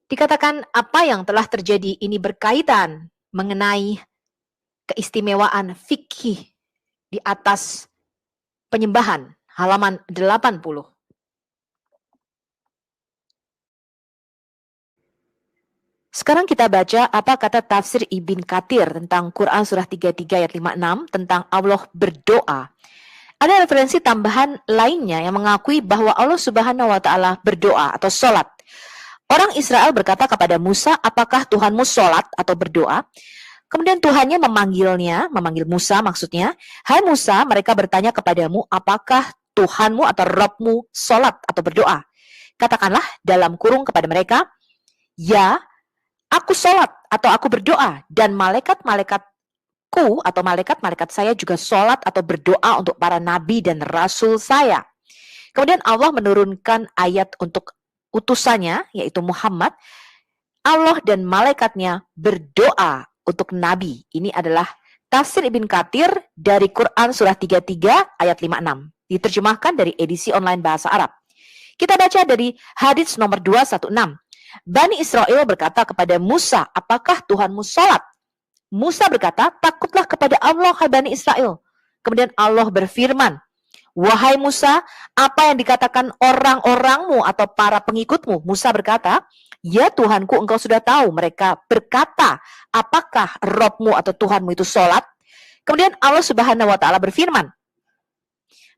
Dikatakan apa yang telah terjadi ini berkaitan mengenai keistimewaan fikih di atas penyembahan, halaman 80. Sekarang kita baca apa kata tafsir Ibn Katsir tentang Quran surah 33 ayat 56 tentang Allah berdoa. Ada referensi tambahan lainnya yang mengakui bahwa Allah Subhanahu wa taala berdoa atau sholat. Orang Israel berkata kepada Musa, "Apakah Tuhanmu sholat atau berdoa?" Kemudian Tuhannya memanggil Musa maksudnya, "Hai Musa, mereka bertanya kepadamu, apakah Tuhanmu atau Rabbmu sholat atau berdoa?" Katakanlah dalam kurung kepada mereka, "Ya, aku sholat atau aku berdoa, dan malaikat-malaikatku atau malaikat-malaikat saya juga sholat atau berdoa untuk para nabi dan rasul saya." Kemudian Allah menurunkan ayat untuk utusannya, yaitu Muhammad. Allah dan malaikatnya berdoa untuk nabi. Ini adalah tafsir Ibn Katsir dari Quran surah 33 ayat 56. Diterjemahkan dari edisi online bahasa Arab. Kita baca dari hadits nomor 216. Bani Israel berkata kepada Musa, "Apakah Tuhanmu sholat?" Musa berkata, "Takutlah kepada Allah, hai Bani Israel." Kemudian Allah berfirman, "Wahai Musa, apa yang dikatakan orang-orangmu atau para pengikutmu?" Musa berkata, "Ya Tuhanku, engkau sudah tahu." Mereka berkata, "Apakah Robmu atau Tuhanmu itu sholat?" Kemudian Allah Subhanahu wa taala berfirman,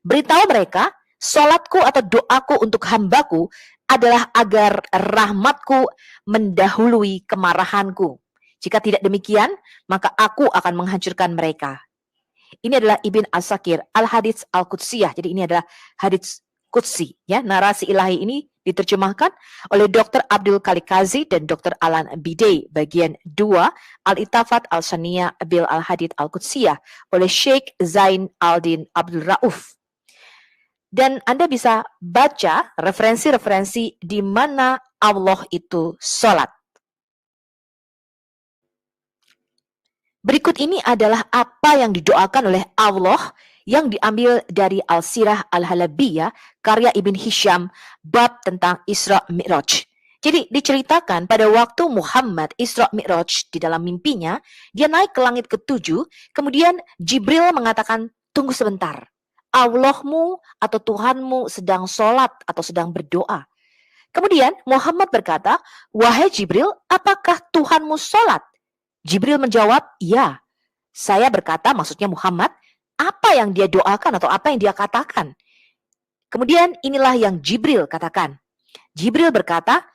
"Beritahu mereka, sholatku atau doaku untuk hambaku adalah agar rahmatku mendahului kemarahanku. Jika tidak demikian, maka aku akan menghancurkan mereka." Ini adalah Ibn Asakir Al-Hadits Al-Qudsiyah. Jadi ini adalah hadits Qudsi. Ya, narasi ilahi ini diterjemahkan oleh Dr. Abdul Kalikazi dan Dr. Alan Bidey. Bagian 2, Al-Itafat Al-Saniyah Bil Al-Hadith Al-Qudsiyah oleh Sheikh Zain Al-Din Abdul Rauf. Dan Anda bisa baca referensi-referensi di mana Allah itu sholat. Berikut ini adalah apa yang didoakan oleh Allah yang diambil dari Al-Sirah Al-Halabiyah, karya Ibn Hisham, bab tentang Isra Mi'raj. Jadi diceritakan pada waktu Muhammad Isra Mi'raj di dalam mimpinya, dia naik ke langit ke-7, kemudian Jibril mengatakan, "Tunggu sebentar. Allahmu atau Tuhanmu sedang sholat atau sedang berdoa." Kemudian Muhammad berkata, "Wahai Jibril, apakah Tuhanmu sholat?" Jibril menjawab, "Ya." Saya berkata, maksudnya Muhammad, apa yang dia doakan atau apa yang dia katakan? Kemudian inilah yang Jibril katakan. Jibril berkata,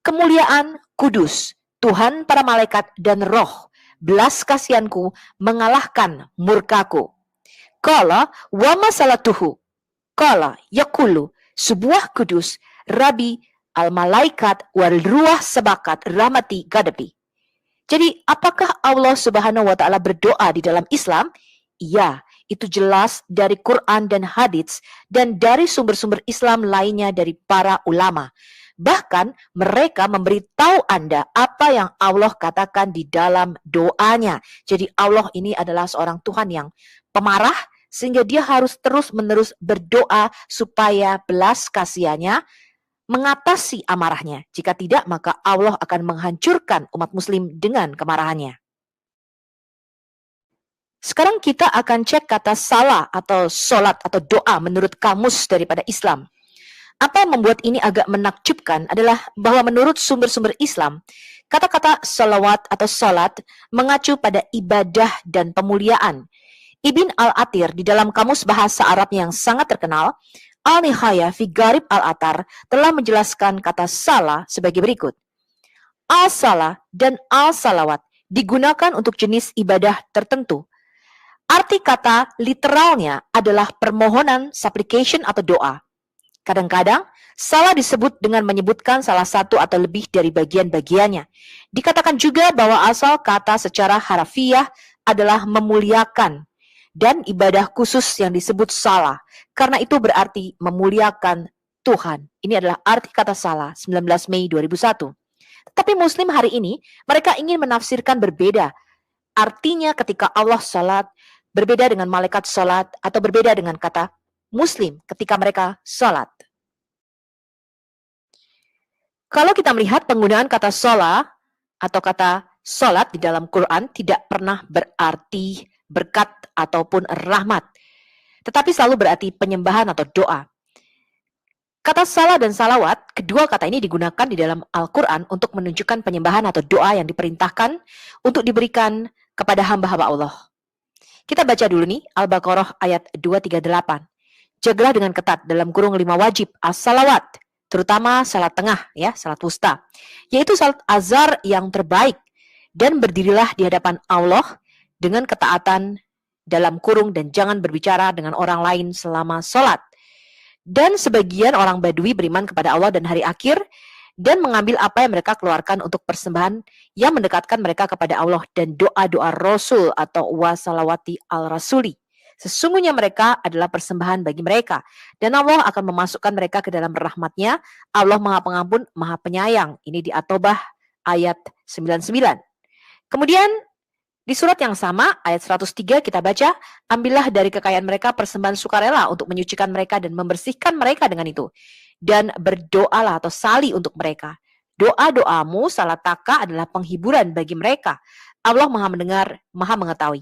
"Kemuliaan kudus, Tuhan para malaikat dan roh, belas kasihanku mengalahkan murkaku." Qala wa masalatuhu. Qala yakulu sebuah kudus Rabi al-malaikat wal ruah sebakat rahmati gadabi. Jadi apakah Allah Subhanahu wa taala berdoa di dalam Islam? Iya, itu jelas dari Quran dan hadits dan dari sumber-sumber Islam lainnya dari para ulama. Bahkan mereka memberitahu Anda apa yang Allah katakan di dalam doanya. Jadi Allah ini adalah seorang Tuhan yang pemarah, sehingga dia harus terus-menerus berdoa supaya belas kasihannya mengatasi amarahnya. Jika tidak, maka Allah akan menghancurkan umat muslim dengan kemarahannya. Sekarang kita akan cek kata salah atau sholat atau doa menurut kamus daripada Islam. Apa yang membuat ini agak menakjubkan adalah bahwa menurut sumber-sumber Islam, kata-kata salawat atau sholat mengacu pada ibadah dan pemuliaan. Ibn Al-Athir di dalam kamus bahasa Arab yang sangat terkenal, Al-Nihayah fi Gharib Al-Athar, telah menjelaskan kata salah sebagai berikut. Al-salah dan al-salawat digunakan untuk jenis ibadah tertentu. Arti kata literalnya adalah permohonan, supplication atau doa. Kadang-kadang salah disebut dengan menyebutkan salah satu atau lebih dari bagian-bagiannya. Dikatakan juga bahwa asal kata secara harafiah adalah memuliakan dan ibadah khusus yang disebut salah. Karena itu berarti memuliakan Tuhan. Ini adalah arti kata salah 19 Mei 2001. Tetapi Muslim hari ini mereka ingin menafsirkan berbeda. Artinya ketika Allah salat berbeda dengan malaikat salat atau berbeda dengan kata Muslim ketika mereka salat. Kalau kita melihat penggunaan kata sholat atau kata sholat di dalam Quran tidak pernah berarti berkat ataupun rahmat, tetapi selalu berarti penyembahan atau doa. Kata salat dan salawat, kedua kata ini digunakan di dalam Al-Quran untuk menunjukkan penyembahan atau doa yang diperintahkan untuk diberikan kepada hamba-hamba Allah. Kita baca dulu nih Al-Baqarah ayat 238. Jagalah dengan ketat dalam kurung 5 wajib as-salawat, terutama salat tengah, ya, salat wusta, yaitu salat azhar yang terbaik, dan berdirilah di hadapan Allah dengan ketaatan dalam kurung dan jangan berbicara dengan orang lain selama salat. Dan sebagian orang Badui beriman kepada Allah dan hari akhir dan mengambil apa yang mereka keluarkan untuk persembahan yang mendekatkan mereka kepada Allah dan doa-doa Rasul atau wasalawati al-rasuli. Sesungguhnya mereka adalah persembahan bagi mereka. Dan Allah akan memasukkan mereka ke dalam rahmat-Nya. Allah Maha Pengampun, Maha Penyayang. Ini di At-Taubah ayat 99. Kemudian di surat yang sama, ayat 103 kita baca, ambillah dari kekayaan mereka persembahan sukarela untuk menyucikan mereka dan membersihkan mereka dengan itu. Dan berdoalah atau sali untuk mereka. Doa-doamu, salataka adalah penghiburan bagi mereka. Allah Maha mendengar, Maha mengetahui.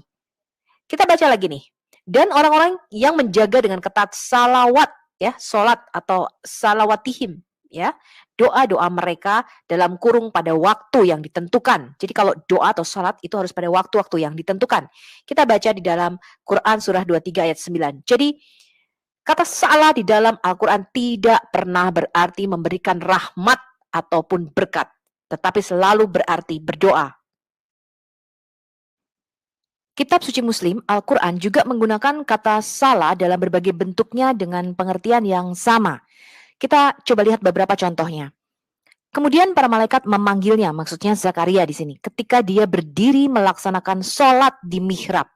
Kita baca lagi nih. Dan orang-orang yang menjaga dengan ketat salawat, ya, salat atau salawatihim, ya, doa-doa mereka dalam kurung pada waktu yang ditentukan. Jadi kalau doa atau salat itu harus pada waktu-waktu yang ditentukan. Kita baca di dalam Quran surah 23 ayat 9. Jadi kata salah di dalam Al-Quran tidak pernah berarti memberikan rahmat ataupun berkat, tetapi selalu berarti berdoa. Kitab suci Muslim, Al-Quran juga menggunakan kata salah dalam berbagai bentuknya dengan pengertian yang sama. Kita coba lihat beberapa contohnya. Kemudian para malaikat memanggilnya, maksudnya Zakaria di sini, ketika dia berdiri melaksanakan sholat di mihrab.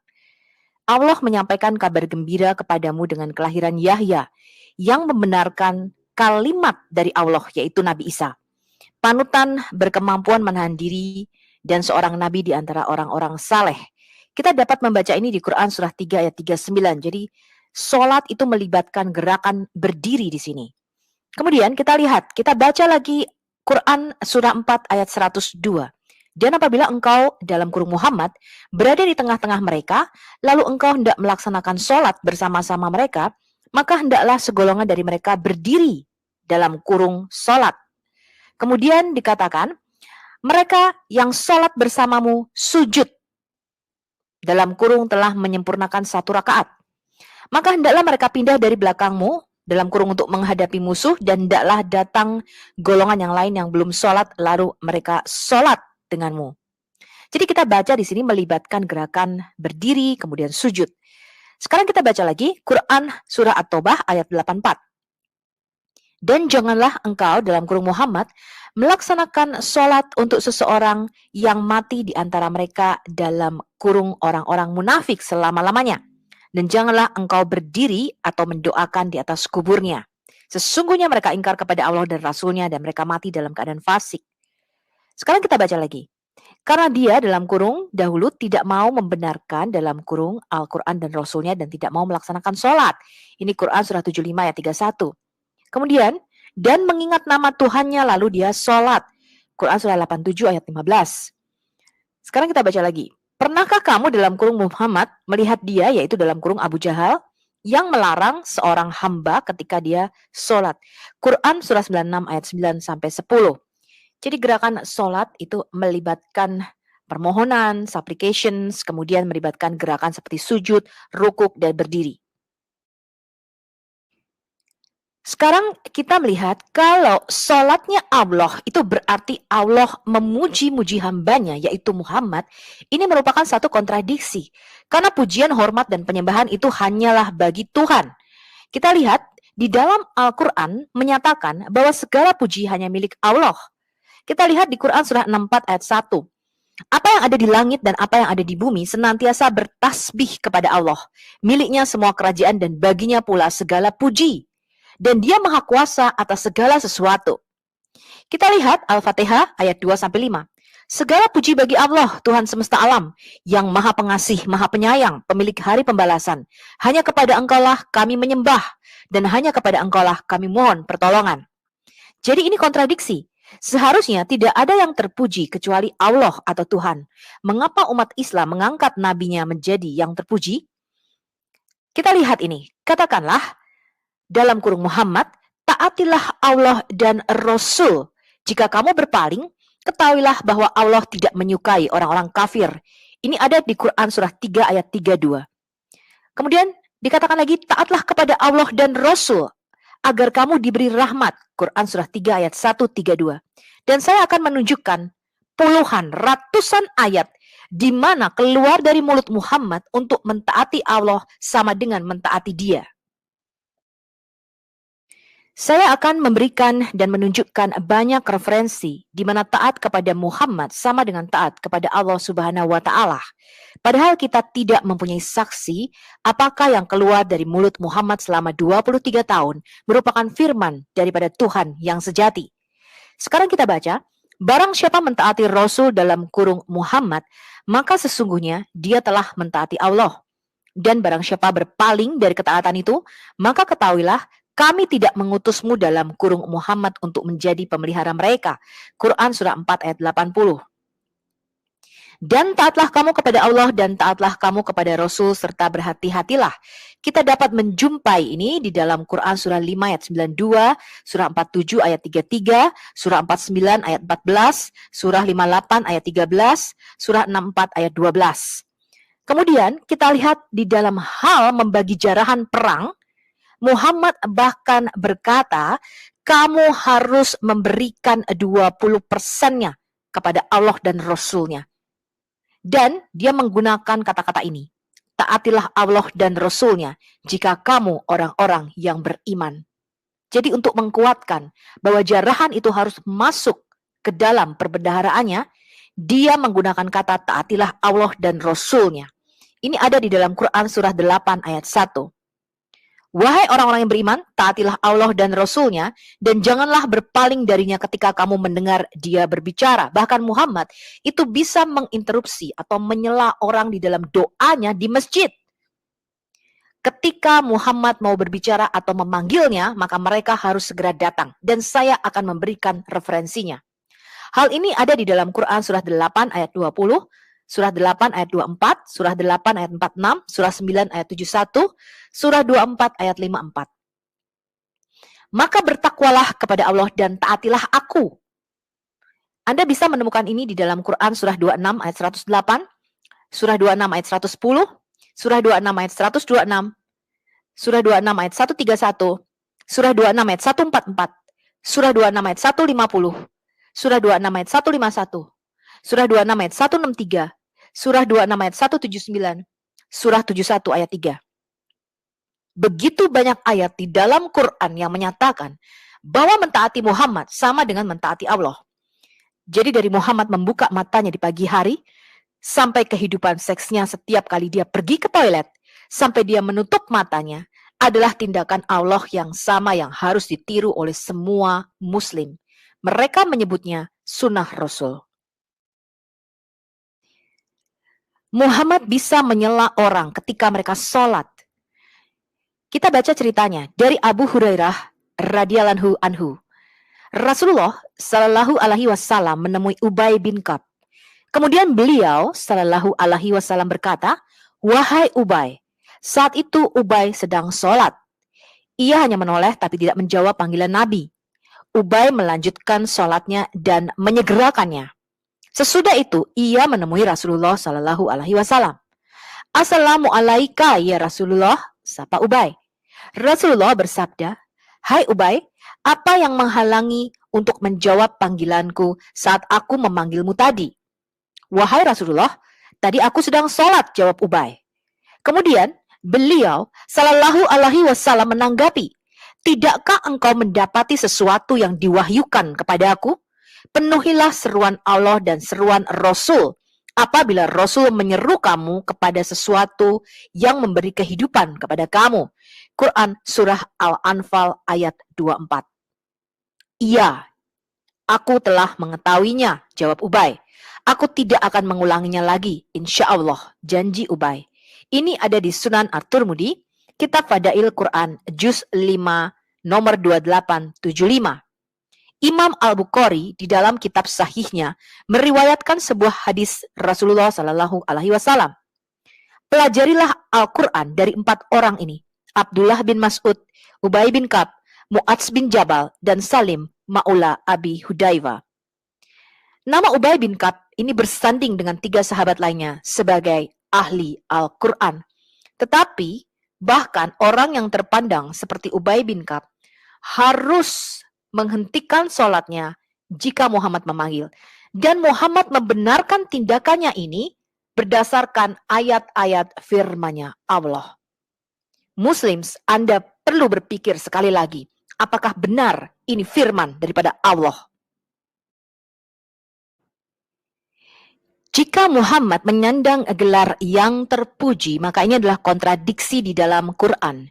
Allah menyampaikan kabar gembira kepadamu dengan kelahiran Yahya yang membenarkan kalimat dari Allah, yaitu Nabi Isa. Panutan berkemampuan menahan diri dan seorang nabi di antara orang-orang saleh. Kita dapat membaca ini di Quran surah 3 ayat 39. Jadi sholat itu melibatkan gerakan berdiri di sini. Kemudian kita lihat, kita baca lagi Quran surah 4 ayat 102. Dan apabila engkau dalam kurung Muhammad berada di tengah-tengah mereka, lalu engkau hendak melaksanakan sholat bersama-sama mereka, maka hendaklah segolongan dari mereka berdiri dalam kurung sholat. Kemudian dikatakan, mereka yang sholat bersamamu sujud dalam kurung telah menyempurnakan 1 rakaat. Maka hendaklah mereka pindah dari belakangmu dalam kurung untuk menghadapi musuh, dan hendaklah datang golongan yang lain yang belum sholat, lalu mereka sholat denganmu. Jadi kita baca di sini melibatkan gerakan berdiri, kemudian sujud. Sekarang kita baca lagi Quran surah At-Taubah ayat 84. Dan janganlah engkau dalam kurung Muhammad melaksanakan sholat untuk seseorang yang mati di antara mereka dalam kurung orang-orang munafik selama-lamanya. Dan janganlah engkau berdiri atau mendoakan di atas kuburnya. Sesungguhnya mereka ingkar kepada Allah dan Rasulnya dan mereka mati dalam keadaan fasik. Sekarang kita baca lagi. Karena dia dalam kurung dahulu tidak mau membenarkan dalam kurung Al-Quran dan Rasulnya dan tidak mau melaksanakan sholat. Ini Quran surah 75 ayat 31. Kemudian, dan mengingat nama Tuhannya lalu dia sholat. Quran surah 87 ayat 15. Sekarang kita baca lagi. Pernahkah kamu dalam kurung Muhammad melihat dia, yaitu dalam kurung Abu Jahal, yang melarang seorang hamba ketika dia sholat? Quran surah 96 ayat 9-10. Jadi gerakan sholat itu melibatkan permohonan, supplications, kemudian melibatkan gerakan seperti sujud, rukuk, dan berdiri. Sekarang kita melihat kalau sholatnya Allah itu berarti Allah memuji-muji hambanya, yaitu Muhammad. Ini merupakan satu kontradiksi. Karena pujian, hormat, dan penyembahan itu hanyalah bagi Tuhan. Kita lihat di dalam Al-Quran menyatakan bahwa segala puji hanya milik Allah. Kita lihat di Quran surah 64 ayat 1. Apa yang ada di langit dan apa yang ada di bumi senantiasa bertasbih kepada Allah. Miliknya semua kerajaan dan baginya pula segala puji. Dan dia maha kuasa atas segala sesuatu. Kita lihat Al-Fatihah ayat 2-5. Segala puji bagi Allah, Tuhan semesta alam, yang maha pengasih, maha penyayang, pemilik hari pembalasan. Hanya kepada Engkaulah kami menyembah, dan hanya kepada Engkaulah kami mohon pertolongan. Jadi ini kontradiksi. Seharusnya tidak ada yang terpuji kecuali Allah atau Tuhan. Mengapa umat Islam mengangkat nabinya menjadi yang terpuji? Kita lihat ini. Katakanlah, dalam kurung Muhammad, taatilah Allah dan Rasul. Jika kamu berpaling, ketahuilah bahwa Allah tidak menyukai orang-orang kafir. Ini ada di Quran surah 3 ayat 32. Kemudian dikatakan lagi, taatlah kepada Allah dan Rasul agar kamu diberi rahmat. Quran surah 3 ayat 1-32. Dan saya akan menunjukkan puluhan, ratusan ayat di mana keluar dari mulut Muhammad untuk mentaati Allah sama dengan mentaati dia. Saya akan memberikan dan menunjukkan banyak referensi di mana taat kepada Muhammad sama dengan taat kepada Allah Subhanahu wa Ta'ala. Padahal kita tidak mempunyai saksi apakah yang keluar dari mulut Muhammad selama 23 tahun merupakan firman daripada Tuhan yang sejati. Sekarang kita baca, barang siapa mentaati Rasul dalam kurung Muhammad, maka sesungguhnya dia telah mentaati Allah. Dan barang siapa berpaling dari ketaatan itu, maka ketahuilah kami tidak mengutusmu dalam kurung Muhammad untuk menjadi pemelihara mereka. Quran surah 4 ayat 80. Dan taatlah kamu kepada Allah dan taatlah kamu kepada Rasul serta berhati-hatilah. Kita dapat menjumpai ini di dalam Quran surah 5 ayat 92, surah 47 ayat 33, surah 49 ayat 14, surah 58 ayat 13, surah 64 ayat 12. Kemudian kita lihat di dalam hal membagi jarahan perang, Muhammad bahkan berkata, kamu harus memberikan 20%-nya kepada Allah dan Rasul-Nya. Dan dia menggunakan kata-kata ini, taatilah Allah dan Rasul-Nya jika kamu orang-orang yang beriman. Jadi untuk menguatkan bahwa jarahan itu harus masuk ke dalam perbendaharaannya, dia menggunakan kata taatilah Allah dan Rasul-Nya. Ini ada di dalam Quran surah 8 ayat 1. Wahai orang-orang yang beriman, taatilah Allah dan Rasul-Nya, dan janganlah berpaling darinya ketika kamu mendengar dia berbicara. Bahkan Muhammad itu bisa menginterupsi atau menyela orang di dalam doanya di masjid. Ketika Muhammad mau berbicara atau memanggilnya, maka mereka harus segera datang. Dan saya akan memberikan referensinya. Hal ini ada di dalam Quran surah 8 ayat 20, surah 8 ayat 24, surah 8 ayat 46, surah 9 ayat 71, surah 24 ayat 54. Maka bertakwalah kepada Allah dan taatilah aku. Anda bisa menemukan ini di dalam Quran surah 26 ayat 108, surah 26 ayat 110, surah 26 ayat 126, surah 26 ayat 131, surah 26 ayat 144, surah 26 ayat 150, surah 26 ayat 151, surah 26 ayat 163, surah 26 ayat 179, surah 71 ayat 3. Begitu banyak ayat di dalam Quran yang menyatakan bahwa mentaati Muhammad sama dengan mentaati Allah. Jadi dari Muhammad membuka matanya di pagi hari, sampai kehidupan seksnya setiap kali dia pergi ke toilet, sampai dia menutup matanya, adalah tindakan Allah yang sama yang harus ditiru oleh semua Muslim. Mereka menyebutnya sunnah Rasul. Muhammad bisa menyela orang ketika mereka sholat. Kita baca ceritanya dari Abu Hurairah radhiyallahu anhu. Rasulullah sallallahu alaihi wasallam menemui Ubay bin Ka'ab. Kemudian beliau sallallahu alaihi wasallam berkata, "Wahai Ubay." Saat itu Ubay sedang sholat. Ia hanya menoleh tapi tidak menjawab panggilan Nabi. Ubay melanjutkan sholatnya dan menyegerakannya. Sesudah itu ia menemui Rasulullah sallallahu alaihi wasallam. "Assalamu alaika ya Rasulullah," sapa Ubay. Rasulullah bersabda, "Hai Ubay, apa yang menghalangi untuk menjawab panggilanku saat aku memanggilmu tadi?" "Wahai Rasulullah, tadi aku sedang sholat," jawab Ubay. Kemudian beliau sallallahu alaihi wasallam menanggapi, Tidakkah engkau mendapati sesuatu yang diwahyukan kepadaku? Penuhilah seruan Allah dan seruan Rasul apabila Rasul menyeru kamu kepada sesuatu yang memberi kehidupan kepada kamu. Quran Surah Al-Anfal ayat 24. Iya, aku telah mengetahuinya, jawab Ubay. Aku tidak akan mengulanginya lagi, insya Allah, janji Ubay. Ini ada di Sunan At-Tirmidzi, Kitab Fadail Quran, Juz 5, nomor 2875. Imam Al-Bukhari di dalam kitab sahihnya meriwayatkan sebuah hadis Rasulullah Shallallahu Alaihi Wasallam. Pelajarilah Al-Quran dari 4 orang ini: Abdullah bin Mas'ud, Ubay bin Ka'ab, Mu'adz bin Jabal, dan Salim Maula Abi Hudzaifah. Nama Ubay bin Ka'ab ini bersanding dengan 3 sahabat lainnya sebagai ahli Al-Quran. Tetapi bahkan orang yang terpandang seperti Ubay bin Ka'ab harus menghentikan sholatnya jika Muhammad memanggil. Dan Muhammad membenarkan tindakannya ini berdasarkan ayat-ayat firman-Nya Allah. Muslims, Anda perlu berpikir sekali lagi, apakah benar ini firman daripada Allah? Jika Muhammad menyandang gelar yang terpuji, maka ini adalah kontradiksi di dalam Quran.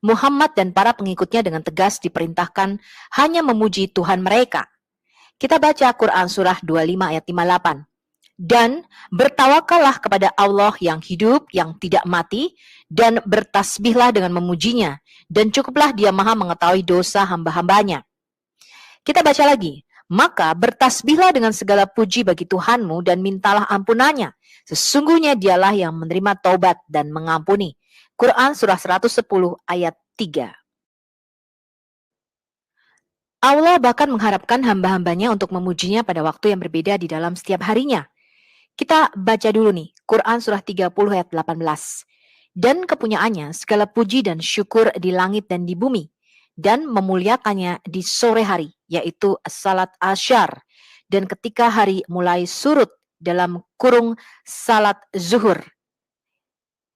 Muhammad dan para pengikutnya dengan tegas diperintahkan hanya memuji Tuhan mereka. Kita baca Quran Surah 25 ayat 58. Dan bertawakallah kepada Allah yang hidup, yang tidak mati, dan bertasbihlah dengan memujinya, dan cukuplah Dia Maha mengetahui dosa hamba-hambanya. Kita baca lagi. Maka bertasbihlah dengan segala puji bagi Tuhanmu dan mintalah ampunannya. Sesungguhnya Dialah yang menerima taubat dan mengampuni. Quran Surah 110 ayat 3. Allah bahkan mengharapkan hamba-hambanya untuk memujinya pada waktu yang berbeda di dalam setiap harinya. Kita baca dulu nih, Quran Surah 30 ayat 18. Dan kepunyaannya segala puji dan syukur di langit dan di bumi, dan memuliakannya di sore hari, yaitu salat asyar, dan ketika hari mulai surut dalam kurung salat zuhur.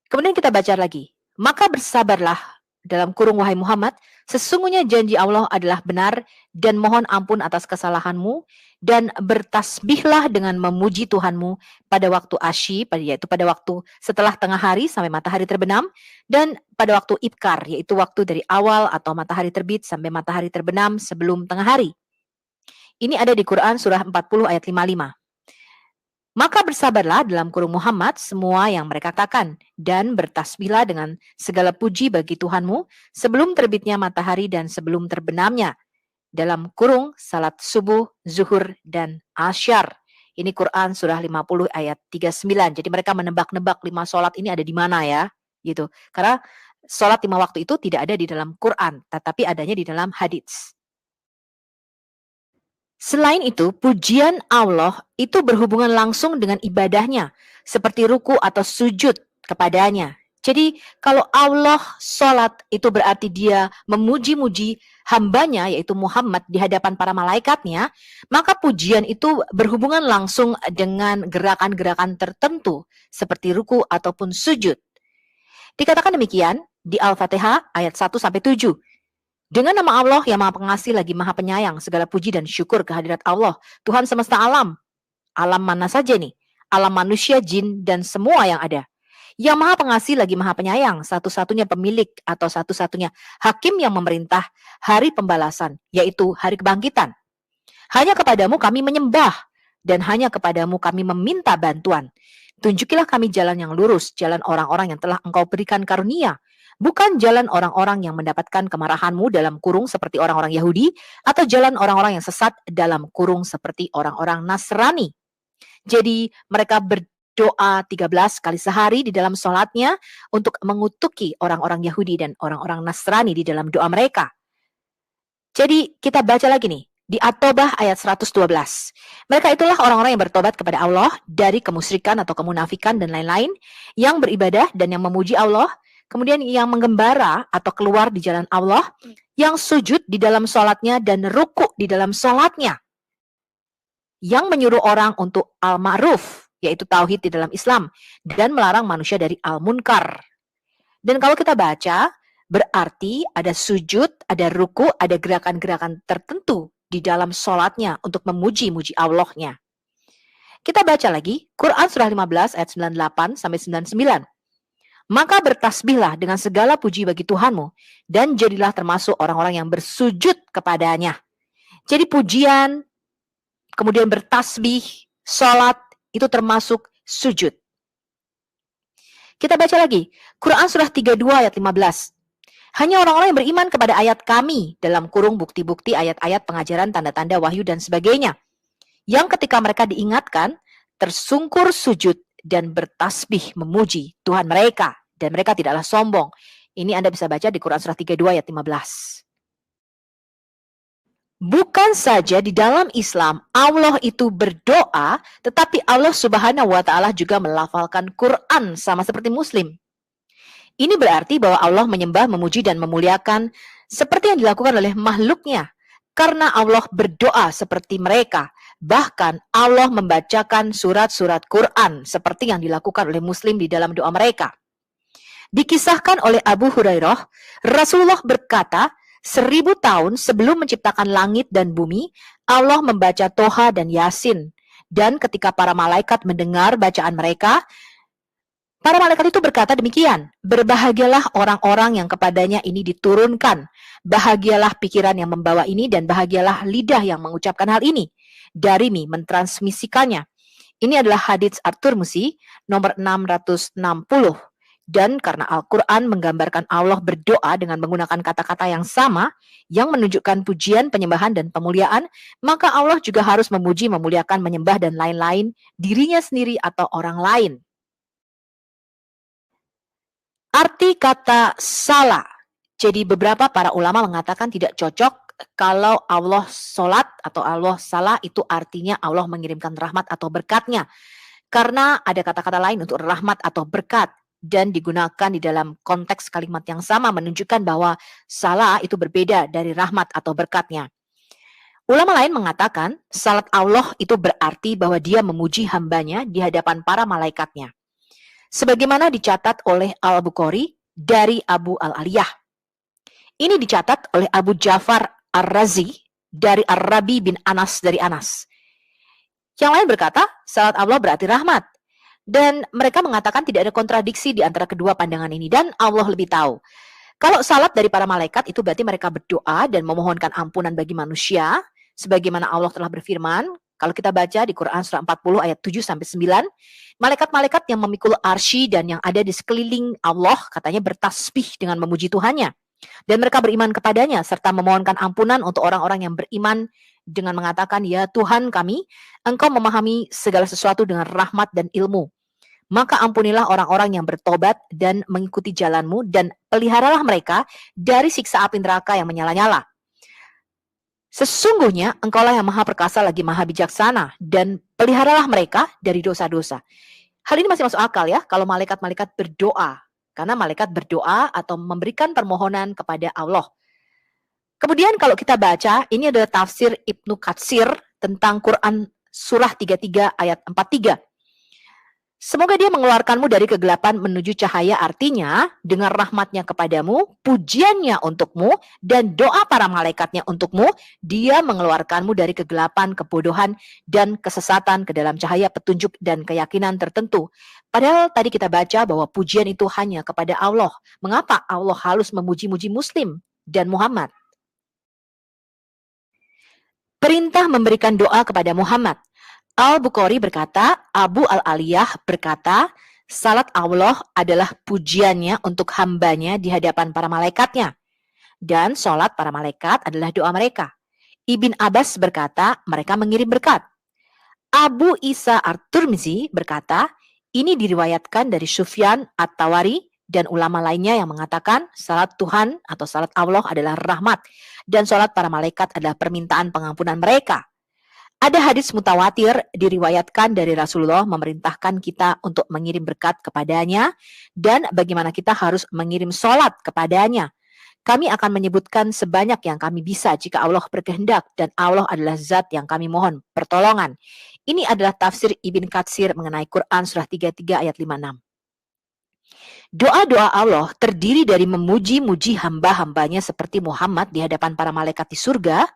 Kemudian kita baca lagi, maka bersabarlah dalam kurung wahai Muhammad, sesungguhnya janji Allah adalah benar, dan mohon ampun atas kesalahanmu, dan bertasbihlah dengan memuji Tuhanmu pada waktu asyi, yaitu pada waktu setelah tengah hari sampai matahari terbenam, dan pada waktu ibkar, yaitu waktu dari awal atau matahari terbit sampai matahari terbenam sebelum tengah hari. Ini ada di Quran Surah 40 ayat 55. Maka bersabarlah dalam kurung Muhammad semua yang mereka katakan, dan bertasbihlah dengan segala puji bagi Tuhanmu sebelum terbitnya matahari dan sebelum terbenamnya, dalam kurung salat subuh, zuhur, dan asyar. Ini Quran Surah 50 ayat 39. Jadi mereka menebak-nebak 5 sholat ini ada di mana ya, gitu. Karena sholat 5 waktu itu tidak ada di dalam Quran, tetapi adanya di dalam hadits. Selain itu, pujian Allah itu berhubungan langsung dengan ibadahnya, seperti ruku atau sujud kepadanya. Jadi, kalau Allah sholat, itu berarti Dia memuji-muji hambanya, yaitu Muhammad, di hadapan para malaikatnya, maka pujian itu berhubungan langsung dengan gerakan-gerakan tertentu, seperti ruku ataupun sujud. Dikatakan demikian di Al-Fatihah ayat 1-7. Dengan nama Allah yang Maha Pengasih lagi Maha Penyayang, segala puji dan syukur kehadirat Allah, Tuhan semesta alam. Alam mana saja nih? Alam manusia, jin, dan semua yang ada. Yang Maha Pengasih lagi Maha Penyayang, satu-satunya pemilik atau satu-satunya hakim yang memerintah hari pembalasan, yaitu hari kebangkitan. Hanya kepadamu kami menyembah, dan hanya kepadamu kami meminta bantuan. Tunjukilah kami jalan yang lurus, jalan orang-orang yang telah Engkau berikan karunia, bukan jalan orang-orang yang mendapatkan kemarahanmu dalam kurung seperti orang-orang Yahudi, atau jalan orang-orang yang sesat dalam kurung seperti orang-orang Nasrani. Jadi mereka berdoa 13 kali sehari di dalam sholatnya untuk mengutuki orang-orang Yahudi dan orang-orang Nasrani di dalam doa mereka. Jadi kita baca lagi nih, di At-Taubah ayat 112. Mereka itulah orang-orang yang bertobat kepada Allah dari kemusyrikan atau kemunafikan dan lain-lain, yang beribadah dan yang memuji Allah, kemudian yang menggembara atau keluar di jalan Allah, yang sujud di dalam sholatnya dan ruku di dalam sholatnya, yang menyuruh orang untuk al-ma'ruf, yaitu tauhid di dalam Islam, dan melarang manusia dari al-munkar. Dan kalau kita baca Berarti ada sujud, ada ruku, ada gerakan-gerakan tertentu di dalam sholatnya untuk memuji-muji Allahnya. Kita baca lagi, Quran surah 15 ayat 98 sampai 99. Maka bertasbihlah dengan segala puji bagi Tuhanmu, dan jadilah termasuk orang-orang yang bersujud kepadanya. Jadi pujian, kemudian bertasbih, sholat, itu termasuk sujud. Kita baca lagi, Quran surah 32 ayat 15. Hanya orang-orang yang beriman kepada ayat kami, dalam kurung bukti-bukti ayat-ayat pengajaran tanda-tanda wahyu dan sebagainya, yang ketika mereka diingatkan, tersungkur sujud dan bertasbih memuji Tuhan mereka, dan mereka tidaklah sombong. Ini Anda bisa baca di Quran surah 32 ayat 15. Bukan saja di dalam Islam Allah itu berdoa, tetapi Allah Subhanahu wa Ta'ala juga melafalkan Quran sama seperti Muslim. Ini berarti bahwa Allah menyembah, memuji, dan memuliakan seperti yang dilakukan oleh makhluknya, karena Allah berdoa seperti mereka. Bahkan Allah membacakan surat-surat Quran seperti yang dilakukan oleh Muslim di dalam doa mereka. Dikisahkan oleh Abu Hurairah, Rasulullah berkata, 1000 tahun sebelum menciptakan langit dan bumi, Allah membaca Toha dan Yasin. Dan ketika para malaikat mendengar bacaan mereka, para malaikat itu berkata demikian, berbahagialah orang-orang yang kepadanya ini diturunkan. Bahagialah pikiran yang membawa ini, dan bahagialah lidah yang mengucapkan hal ini. Darimi mentransmisikannya. Ini adalah hadits At-Tirmidzi nomor 660. Dan karena Al-Quran menggambarkan Allah berdoa dengan menggunakan kata-kata yang sama, yang menunjukkan pujian, penyembahan, dan pemuliaan, maka Allah juga harus memuji, memuliakan, menyembah, dan lain-lain, dirinya sendiri atau orang lain. Arti kata salah. Jadi beberapa para ulama mengatakan tidak cocok kalau Allah sholat atau Allah salah itu artinya Allah mengirimkan rahmat atau berkatnya. Karena ada kata-kata lain untuk rahmat atau berkat. Dan digunakan di dalam konteks kalimat yang sama menunjukkan bahwa salah itu berbeda dari rahmat atau berkatnya. Ulama lain mengatakan salat Allah itu berarti bahwa dia memuji hambanya di hadapan para malaikatnya. Sebagaimana dicatat oleh Al-Bukhari dari Abu Al-Aliyah. Ini dicatat oleh Abu Ja'far Ar-Razi dari Ar-Rabi bin Anas dari Anas. Yang lain berkata salat Allah berarti rahmat. Dan mereka mengatakan tidak ada kontradiksi di antara kedua pandangan ini. Dan Allah lebih tahu. Kalau salat dari para malaikat itu berarti mereka berdoa dan memohonkan ampunan bagi manusia. Sebagaimana Allah telah berfirman. Kalau kita baca di Quran surah 40 ayat 7-9. Malaikat-malaikat yang memikul arsy dan yang ada di sekeliling Allah katanya bertasbih dengan memuji Tuhannya. Dan mereka beriman kepadanya serta memohonkan ampunan untuk orang-orang yang beriman dengan mengatakan, ya Tuhan kami, Engkau memahami segala sesuatu dengan rahmat dan ilmu. Maka ampunilah orang-orang yang bertobat dan mengikuti jalanmu dan peliharalah mereka dari siksa api neraka yang menyala-nyala. Sesungguhnya engkaulah yang maha perkasa lagi maha bijaksana dan peliharalah mereka dari dosa-dosa. Hal ini masih masuk akal ya kalau malaikat-malaikat berdoa. Karena malaikat berdoa atau memberikan permohonan kepada Allah. Kemudian kalau kita baca, ini adalah tafsir Ibnu Katsir tentang Quran surah 33 ayat 43. Semoga dia mengeluarkanmu dari kegelapan menuju cahaya, artinya dengan rahmatnya kepadamu, pujiannya untukmu, dan doa para malaikatnya untukmu, dia mengeluarkanmu dari kegelapan, kebodohan, dan kesesatan ke dalam cahaya petunjuk dan keyakinan tertentu. Padahal tadi kita baca bahwa pujian itu hanya kepada Allah. Mengapa Allah harus memuji-muji Muslim dan Muhammad? Perintah memberikan doa kepada Muhammad. Al-Bukhari berkata, Abu Al-Aliyah berkata, salat Allah adalah pujiannya untuk hambanya di hadapan para malaikatnya. Dan salat para malaikat adalah doa mereka. Ibn Abbas berkata, mereka mengirim berkat. Abu Isa At-Tirmidzi berkata, ini diriwayatkan dari Sufyan At-Tawari dan ulama lainnya yang mengatakan salat Tuhan atau salat Allah adalah rahmat. Dan salat para malaikat adalah permintaan pengampunan mereka. Ada hadis mutawatir diriwayatkan dari Rasulullah memerintahkan kita untuk mengirim berkat kepadanya dan bagaimana kita harus mengirim sholat kepadanya. Kami akan menyebutkan sebanyak yang kami bisa jika Allah berkehendak dan Allah adalah zat yang kami mohon pertolongan. Ini adalah tafsir Ibn Katsir mengenai Quran surah 33 ayat 56. Doa-doa Allah terdiri dari memuji-muji hamba-hambanya seperti Muhammad di hadapan para malaikat di surga.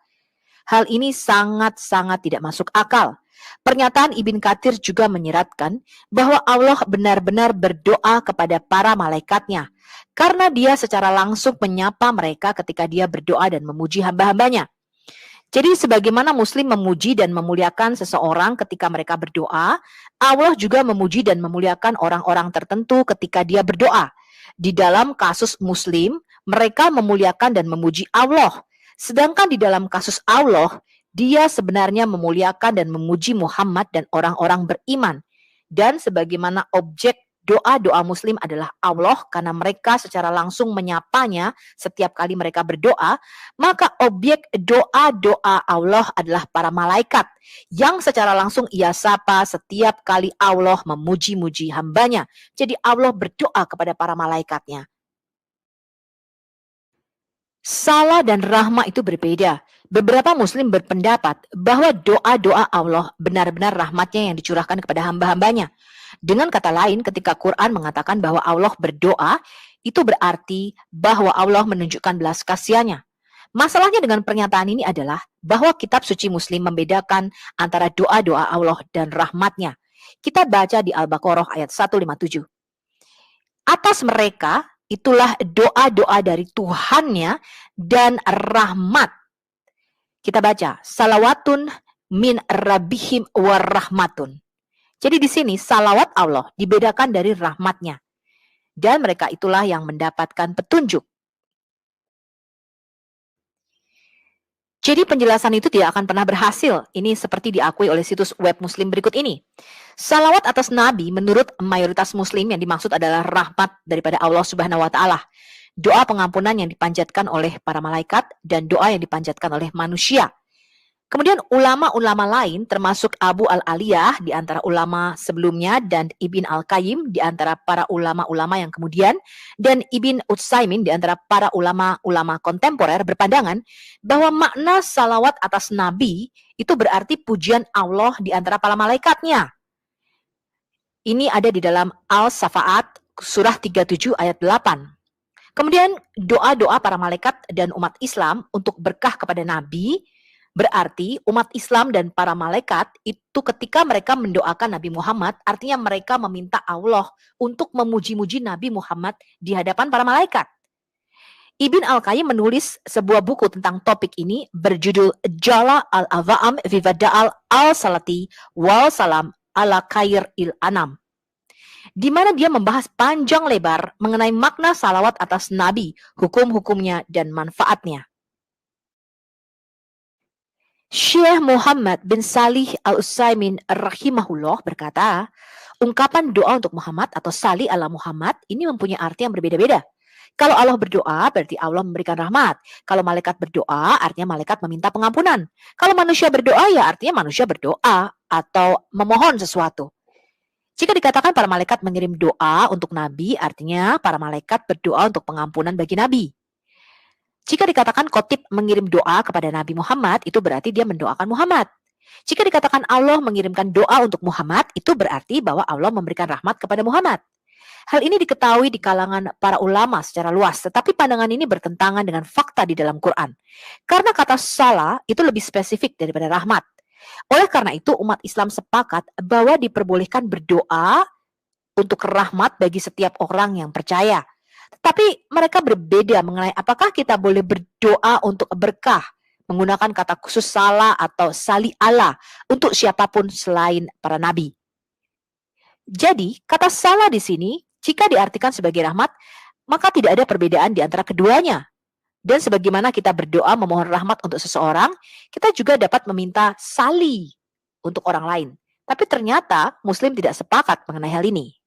Hal ini sangat-sangat tidak masuk akal. Pernyataan Ibn Katsir juga menyeratkan bahwa Allah benar-benar berdoa kepada para malaikatnya karena dia secara langsung menyapa mereka ketika dia berdoa dan memuji hamba-hambanya. Jadi sebagaimana Muslim memuji dan memuliakan seseorang ketika mereka berdoa, Allah juga memuji dan memuliakan orang-orang tertentu ketika dia berdoa. Di dalam kasus Muslim, mereka memuliakan dan memuji Allah. Sedangkan di dalam kasus Allah, dia sebenarnya memuliakan dan memuji Muhammad dan orang-orang beriman. Dan sebagaimana objek doa-doa Muslim adalah Allah karena mereka secara langsung menyapanya setiap kali mereka berdoa, maka objek doa-doa Allah adalah para malaikat yang secara langsung ia sapa setiap kali Allah memuji-muji hambanya. Jadi Allah berdoa kepada para malaikatnya. Salah dan rahmah itu berbeda. Beberapa Muslim berpendapat bahwa doa-doa Allah benar-benar rahmatnya yang dicurahkan kepada hamba-hambanya. Dengan kata lain, ketika Quran mengatakan bahwa Allah berdoa, itu berarti bahwa Allah menunjukkan belas kasihannya. Masalahnya dengan pernyataan ini adalah bahwa kitab suci Muslim membedakan antara doa-doa Allah dan rahmatnya. Kita baca di Al-Baqarah ayat 157. Atas mereka, itulah doa-doa dari Tuhannya dan rahmat. Kita baca, salawatun min rabbihim warahmatun. Jadi di sini salawat Allah dibedakan dari rahmatnya. Dan mereka itulah yang mendapatkan petunjuk. Jadi penjelasan itu tidak akan pernah berhasil. Ini seperti diakui oleh situs web Muslim berikut ini. Salawat atas Nabi menurut mayoritas Muslim yang dimaksud adalah rahmat daripada Allah Subhanahu wa Ta'ala. Doa pengampunan yang dipanjatkan oleh para malaikat dan doa yang dipanjatkan oleh manusia. Kemudian ulama-ulama lain termasuk Abu Al-Aliyah di antara ulama sebelumnya dan Ibn Al-Qayyim di antara para ulama-ulama yang kemudian dan Ibn Utsaimin di antara para ulama-ulama kontemporer berpandangan bahwa makna salawat atas Nabi itu berarti pujian Allah di antara para malaikatnya. Ini ada di dalam Al-Safaat surah 37 ayat 8. Kemudian doa-doa para malaikat dan umat Islam untuk berkah kepada Nabi berarti umat Islam dan para malaikat itu ketika mereka mendoakan Nabi Muhammad, artinya mereka meminta Allah untuk memuji-muji Nabi Muhammad di hadapan para malaikat. Ibn Al-Qayyim menulis sebuah buku tentang topik ini berjudul Jala al-Awam fi Wada'al al-Salati wal Salam ala Khair il-Anam, di mana dia membahas panjang lebar mengenai makna salawat atas Nabi, hukum-hukumnya dan manfaatnya. Syekh Muhammad bin Salih Al-Utsaimin rahimahullah berkata, ungkapan doa untuk Muhammad atau Salih ala Muhammad ini mempunyai arti yang berbeda-beda. Kalau Allah berdoa, berarti Allah memberikan rahmat. Kalau malaikat berdoa, artinya malaikat meminta pengampunan. Kalau manusia berdoa, ya artinya manusia berdoa atau memohon sesuatu. Jika dikatakan para malaikat mengirim doa untuk Nabi, artinya para malaikat berdoa untuk pengampunan bagi Nabi. Jika dikatakan khotib mengirim doa kepada Nabi Muhammad, itu berarti dia mendoakan Muhammad. Jika dikatakan Allah mengirimkan doa untuk Muhammad, itu berarti bahwa Allah memberikan rahmat kepada Muhammad. Hal ini diketahui di kalangan para ulama secara luas, tetapi pandangan ini bertentangan dengan fakta di dalam Quran. Karena kata salah itu lebih spesifik daripada rahmat. Oleh karena itu, umat Islam sepakat bahwa diperbolehkan berdoa untuk rahmat bagi setiap orang yang percaya. Tapi mereka berbeda mengenai apakah kita boleh berdoa untuk berkah menggunakan kata khusus salah atau sali Allah untuk siapapun selain para nabi. Jadi, kata salah di sini jika diartikan sebagai rahmat, maka tidak ada perbedaan di antara keduanya. Dan sebagaimana kita berdoa memohon rahmat untuk seseorang, kita juga dapat meminta sali untuk orang lain. Tapi ternyata Muslim tidak sepakat mengenai hal ini.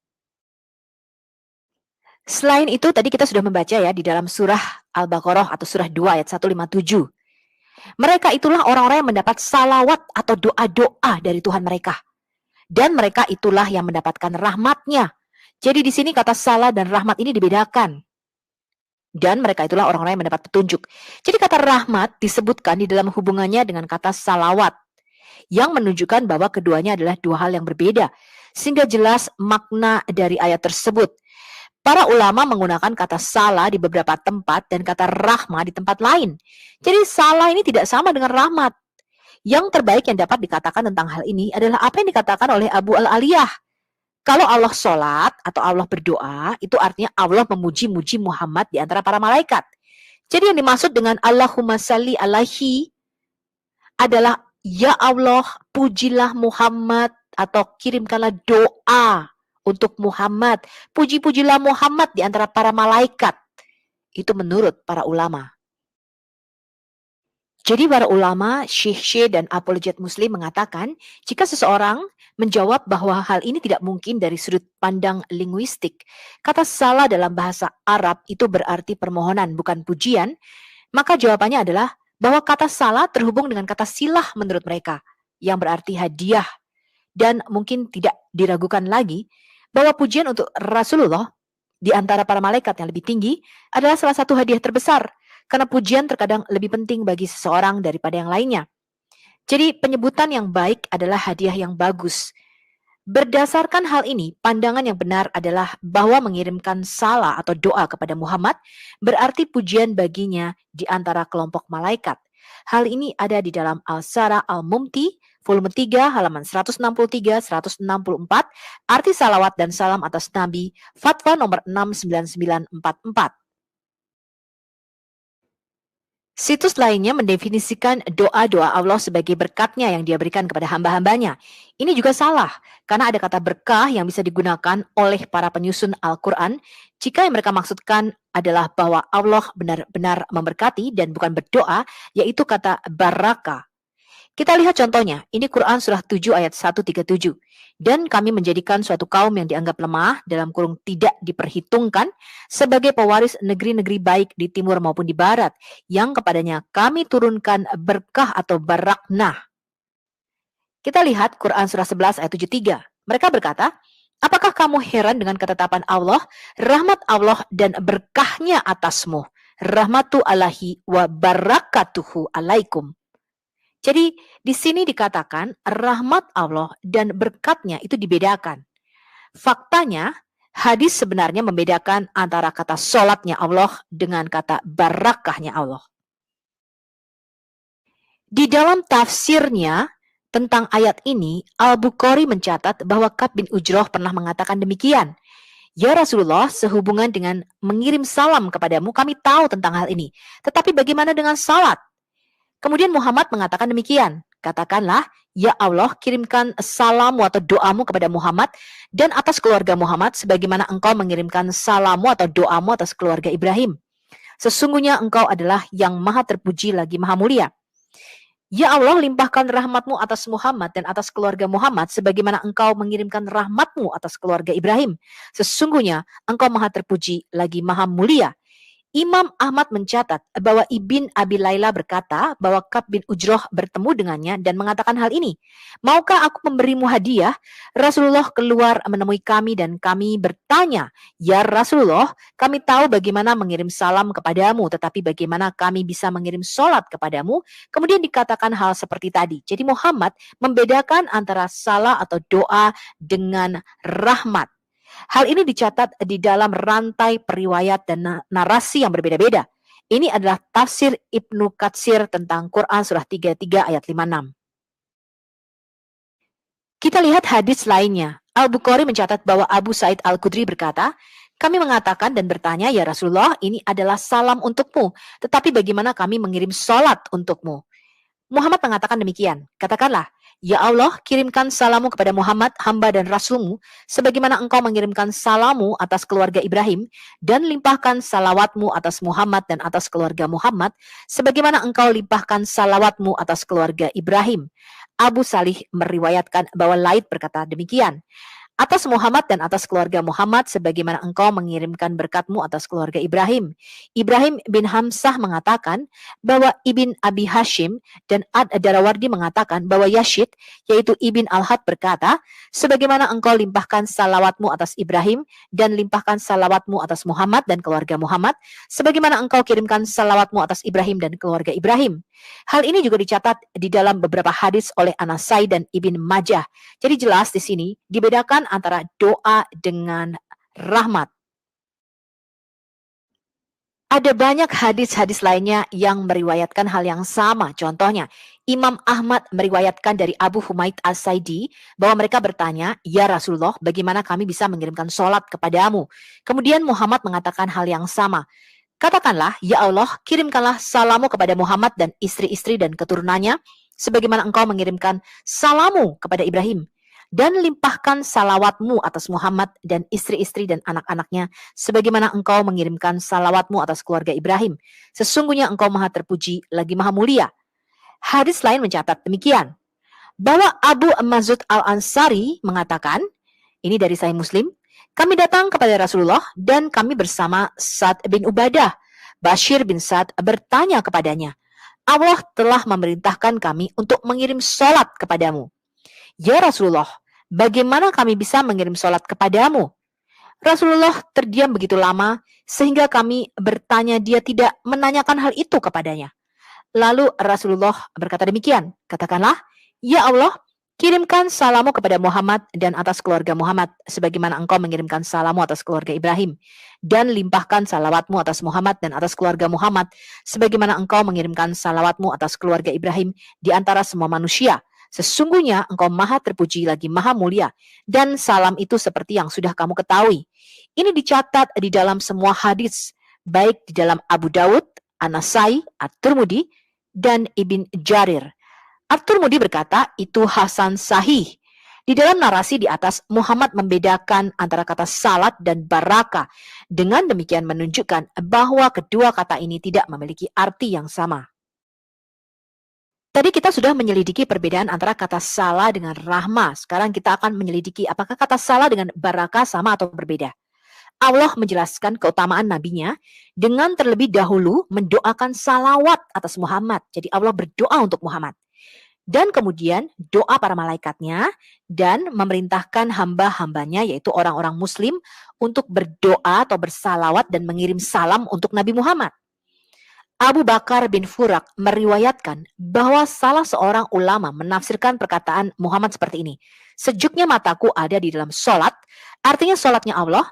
Selain itu, tadi kita sudah membaca ya di dalam surah Al-Baqarah atau surah 2 ayat 157. Mereka itulah orang-orang yang mendapat salawat atau doa-doa dari Tuhan mereka. Dan mereka itulah yang mendapatkan rahmatnya. Jadi di sini kata salah dan rahmat ini dibedakan. Dan mereka itulah orang-orang yang mendapat petunjuk. Jadi kata rahmat disebutkan di dalam hubungannya dengan kata salawat, yang menunjukkan bahwa keduanya adalah dua hal yang berbeda. Sehingga jelas makna dari ayat tersebut. Para ulama menggunakan kata salah di beberapa tempat dan kata rahmah di tempat lain. Jadi salah ini tidak sama dengan rahmat. Yang terbaik yang dapat dikatakan tentang hal ini adalah apa yang dikatakan oleh Abu Al-Aliyah. Kalau Allah sholat atau Allah berdoa, itu artinya Allah memuji-muji Muhammad di antara para malaikat. Jadi yang dimaksud dengan Allahumma salli alaihi adalah ya Allah, pujilah Muhammad atau kirimkanlah doa untuk Muhammad. Puji-pujilah Muhammad di antara para malaikat. Itu menurut para ulama. Jadi para ulama, syekh dan apologet muslim mengatakan, jika seseorang menjawab bahwa hal ini tidak mungkin dari sudut pandang linguistik, kata salah dalam bahasa Arab itu berarti permohonan, bukan pujian, maka jawabannya adalah bahwa kata salah terhubung dengan kata silah menurut mereka, yang berarti hadiah. Dan mungkin tidak diragukan lagi bahwa pujian untuk Rasulullah di antara para malaikat yang lebih tinggi adalah salah satu hadiah terbesar, karena pujian terkadang lebih penting bagi seseorang daripada yang lainnya. Jadi penyebutan yang baik adalah hadiah yang bagus. Berdasarkan hal ini, pandangan yang benar adalah bahwa mengirimkan salah atau doa kepada Muhammad berarti pujian baginya di antara kelompok malaikat. Hal ini ada di dalam Al-Sara Al-Mumti, volume 3, halaman 163-164, arti salawat dan salam atas Nabi, Fatwa nomor 69944. Situs lainnya mendefinisikan doa-doa Allah sebagai berkatnya yang dia berikan kepada hamba-hambanya. Ini juga salah, karena ada kata berkah yang bisa digunakan oleh para penyusun Al-Quran jika yang mereka maksudkan adalah bahwa Allah benar-benar memberkati dan bukan berdoa, yaitu kata barakah. Kita lihat contohnya, ini Quran surah 7 ayat 137. Dan kami menjadikan suatu kaum yang dianggap lemah, dalam kurung tidak diperhitungkan, sebagai pewaris negeri-negeri baik di timur maupun di barat, yang kepadanya kami turunkan berkah atau baraknah. Kita lihat Quran surah 11 ayat 73. Mereka berkata, apakah kamu heran dengan ketetapan Allah, rahmat Allah dan berkahnya atasmu, rahmatu alahi wa barakatuhu alaikum. Jadi di sini dikatakan rahmat Allah dan berkatnya itu dibedakan. Faktanya hadis sebenarnya membedakan antara kata sholatnya Allah dengan kata barakahnya Allah. Di dalam tafsirnya tentang ayat ini, Al-Bukhari mencatat bahwa Ka'b bin Ujrah pernah mengatakan demikian. Ya Rasulullah, sehubungan dengan mengirim salam kepadamu, kami tahu tentang hal ini. Tetapi bagaimana dengan salat? Kemudian Muhammad mengatakan demikian, katakanlah, ya Allah kirimkan salammu atau doamu kepada Muhammad dan atas keluarga Muhammad sebagaimana engkau mengirimkan salammu atau doamu atas keluarga Ibrahim. Sesungguhnya engkau adalah yang maha terpuji lagi maha mulia. Ya Allah limpahkan rahmatmu atas Muhammad dan atas keluarga Muhammad sebagaimana engkau mengirimkan rahmatmu atas keluarga Ibrahim. Sesungguhnya engkau maha terpuji lagi maha mulia. Imam Ahmad mencatat bahwa Ibn Abi Layla berkata bahwa Ka'b bin Ujrah bertemu dengannya dan mengatakan hal ini. Maukah aku memberimu hadiah? Rasulullah keluar menemui kami dan kami bertanya, ya Rasulullah, kami tahu bagaimana mengirim salam kepadamu, tetapi bagaimana kami bisa mengirim sholat kepadamu? Kemudian dikatakan hal seperti tadi. Jadi Muhammad membedakan antara salah atau doa dengan rahmat. Hal ini dicatat di dalam rantai periwayat dan narasi yang berbeda-beda. Ini adalah tafsir Ibnu Katsir tentang Quran surah 33 ayat 56. Kita lihat hadis lainnya. Al-Bukhari mencatat bahwa Abu Sa'id Al-Khudri berkata, kami mengatakan dan bertanya, ya Rasulullah, ini adalah salam untukmu, tetapi bagaimana kami mengirim sholat untukmu? Muhammad mengatakan demikian, katakanlah, ya Allah, kirimkan salammu kepada Muhammad, hamba dan rasulmu, sebagaimana engkau mengirimkan salammu atas keluarga Ibrahim, dan limpahkan salawatmu atas Muhammad dan atas keluarga Muhammad, sebagaimana engkau limpahkan salawatmu atas keluarga Ibrahim. Abu Salih meriwayatkan bahwa Laid berkata demikian. Atas Muhammad dan atas keluarga Muhammad sebagaimana engkau mengirimkan berkatmu atas keluarga Ibrahim. Ibrahim bin Hamzah mengatakan bahwa Ibn Abi Hashim dan Ad-Darawardi mengatakan bahwa Yashid, yaitu Ibn Al-Had berkata, sebagaimana engkau limpahkan salawatmu atas Ibrahim dan limpahkan salawatmu atas Muhammad dan keluarga Muhammad, sebagaimana engkau kirimkan salawatmu atas Ibrahim dan keluarga Ibrahim. Hal ini juga dicatat di dalam beberapa hadis oleh An-Nasai dan Ibn Majah. Jadi jelas di sini dibedakan antara doa dengan rahmat. Ada banyak hadis-hadis lainnya yang meriwayatkan hal yang sama. Contohnya, Imam Ahmad meriwayatkan dari Abu Humaid As-Saidi bahwa mereka bertanya, "Ya Rasulullah, bagaimana kami bisa mengirimkan sholat kepadamu?" Kemudian Muhammad mengatakan hal yang sama. "Katakanlah, ya Allah, kirimkanlah salamu kepada Muhammad dan istri-istri dan keturunannya, sebagaimana engkau mengirimkan salamu kepada Ibrahim. Dan limpahkan salawatmu atas Muhammad dan istri-istri dan anak-anaknya, sebagaimana engkau mengirimkan salawatmu atas keluarga Ibrahim. Sesungguhnya engkau maha terpuji, lagi maha mulia." Hadis lain mencatat demikian, bahwa Abu Mazud Al-Ansari mengatakan, ini dari Sahih Muslim, "Kami datang kepada Rasulullah dan kami bersama Sa'd bin Ubadah. Bashir bin Sa'd bertanya kepadanya, Allah telah memerintahkan kami untuk mengirim sholat kepadamu. Ya Rasulullah, bagaimana kami bisa mengirim sholat kepadamu? Rasulullah terdiam begitu lama sehingga kami bertanya, dia tidak menanyakan hal itu kepadanya. Lalu Rasulullah berkata demikian, katakanlah, ya Allah, kirimkan salamu kepada Muhammad dan atas keluarga Muhammad, sebagaimana engkau mengirimkan salamu atas keluarga Ibrahim. Dan limpahkan salawatmu atas Muhammad dan atas keluarga Muhammad, sebagaimana engkau mengirimkan salawatmu atas keluarga Ibrahim di antara semua manusia. Sesungguhnya engkau maha terpuji lagi maha mulia. Dan salam itu seperti yang sudah kamu ketahui. Ini dicatat di dalam semua hadis, baik di dalam Abu Dawud, An-Nasai, At-Tirmidzi, dan Ibn Jarir. At-Tirmidzi berkata, itu hasan sahih. Di dalam narasi di atas, Muhammad membedakan antara kata salat dan baraka. Dengan demikian menunjukkan bahwa kedua kata ini tidak memiliki arti yang sama. Tadi kita sudah menyelidiki perbedaan antara kata salah dengan rahmah. Sekarang kita akan menyelidiki apakah kata salah dengan baraka sama atau berbeda. Allah menjelaskan keutamaan nabinya dengan terlebih dahulu mendoakan salawat atas Muhammad. Jadi Allah berdoa untuk Muhammad. Dan kemudian doa para malaikatnya dan memerintahkan hamba-hambanya yaitu orang-orang muslim untuk berdoa atau bersalawat dan mengirim salam untuk Nabi Muhammad. Abu Bakar bin Furak meriwayatkan bahwa salah seorang ulama menafsirkan perkataan Muhammad seperti ini. Sejuknya mataku ada di dalam sholat, artinya sholatnya Allah,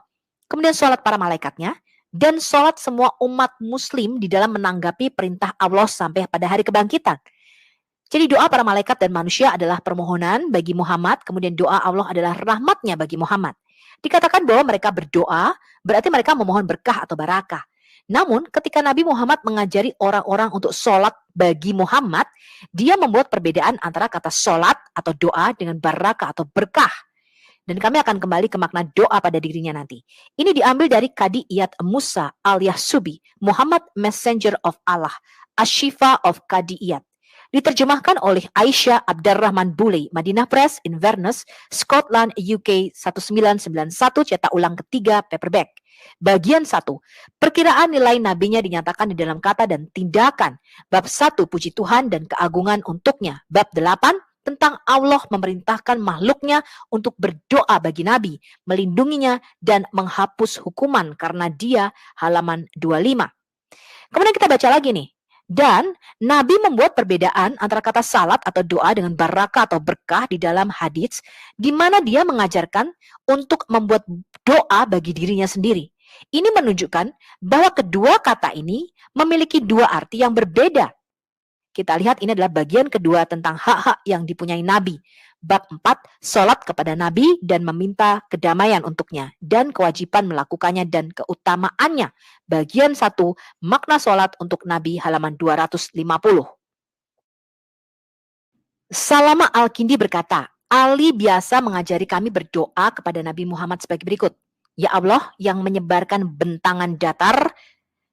kemudian sholat para malaikatnya, dan sholat semua umat muslim di dalam menanggapi perintah Allah sampai pada hari kebangkitan. Jadi doa para malaikat dan manusia adalah permohonan bagi Muhammad, kemudian doa Allah adalah rahmatnya bagi Muhammad. Dikatakan bahwa mereka berdoa, berarti mereka memohon berkah atau barakah. Namun ketika Nabi Muhammad mengajari orang-orang untuk sholat bagi Muhammad, dia membuat perbedaan antara kata sholat atau doa dengan barakah atau berkah. Dan kami akan kembali ke makna doa pada dirinya nanti. Ini diambil dari Qadiyat Musa al-Yahsubi, Muhammad Messenger of Allah, Ashifa of Qadiyat. Diterjemahkan oleh Aisyah Abdurrahman Bule, Madinah Press, Inverness, Scotland, UK 1991, cetak ulang ketiga, paperback. Bagian 1. Perkiraan nilai nabinya dinyatakan di dalam kata dan tindakan. Bab 1. Puji Tuhan dan keagungan untuknya. Bab 8. Tentang Allah memerintahkan makhluknya untuk berdoa bagi Nabi, melindunginya dan menghapus hukuman karena dia, halaman 25. Kemudian kita baca lagi nih. Dan Nabi membuat perbedaan antara kata salat atau doa dengan barakah atau berkah di dalam hadits, di mana dia mengajarkan untuk membuat doa bagi dirinya sendiri. Ini menunjukkan bahwa kedua kata ini memiliki dua arti yang berbeda. Kita lihat ini adalah bagian kedua tentang hak-hak yang dipunyai Nabi. Bab 4, sholat kepada Nabi dan meminta kedamaian untuknya, dan kewajiban melakukannya dan keutamaannya. Bagian 1, makna sholat untuk Nabi, halaman 250. Salama Al-Kindi berkata, Ali biasa mengajari kami berdoa kepada Nabi Muhammad sebagai berikut. Ya Allah yang menyebarkan bentangan datar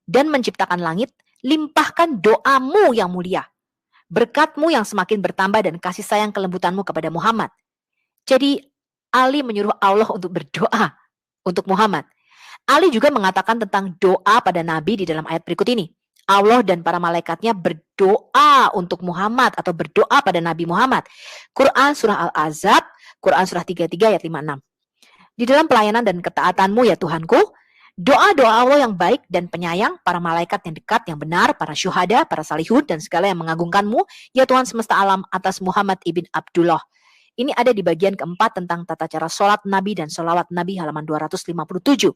dan menciptakan langit, limpahkan doamu yang mulia. Berkatmu yang semakin bertambah dan kasih sayang kelembutanmu kepada Muhammad. Jadi Ali menyuruh Allah untuk berdoa untuk Muhammad. Ali juga mengatakan tentang doa pada Nabi di dalam ayat berikut ini. Allah dan para malaikatnya berdoa untuk Muhammad atau berdoa pada Nabi Muhammad. Quran Surah Al-Ahzab, Quran Surah 33 ayat 56. Di dalam pelayanan dan ketaatanmu ya Tuhanku, doa-doa Allah yang baik dan penyayang, para malaikat yang dekat, yang benar, para syuhada, para salihun, dan segala yang mengagungkanmu, ya Tuhan semesta alam atas Muhammad ibn Abdullah. Ini ada di bagian keempat tentang tata cara sholat Nabi dan sholawat Nabi, halaman 257.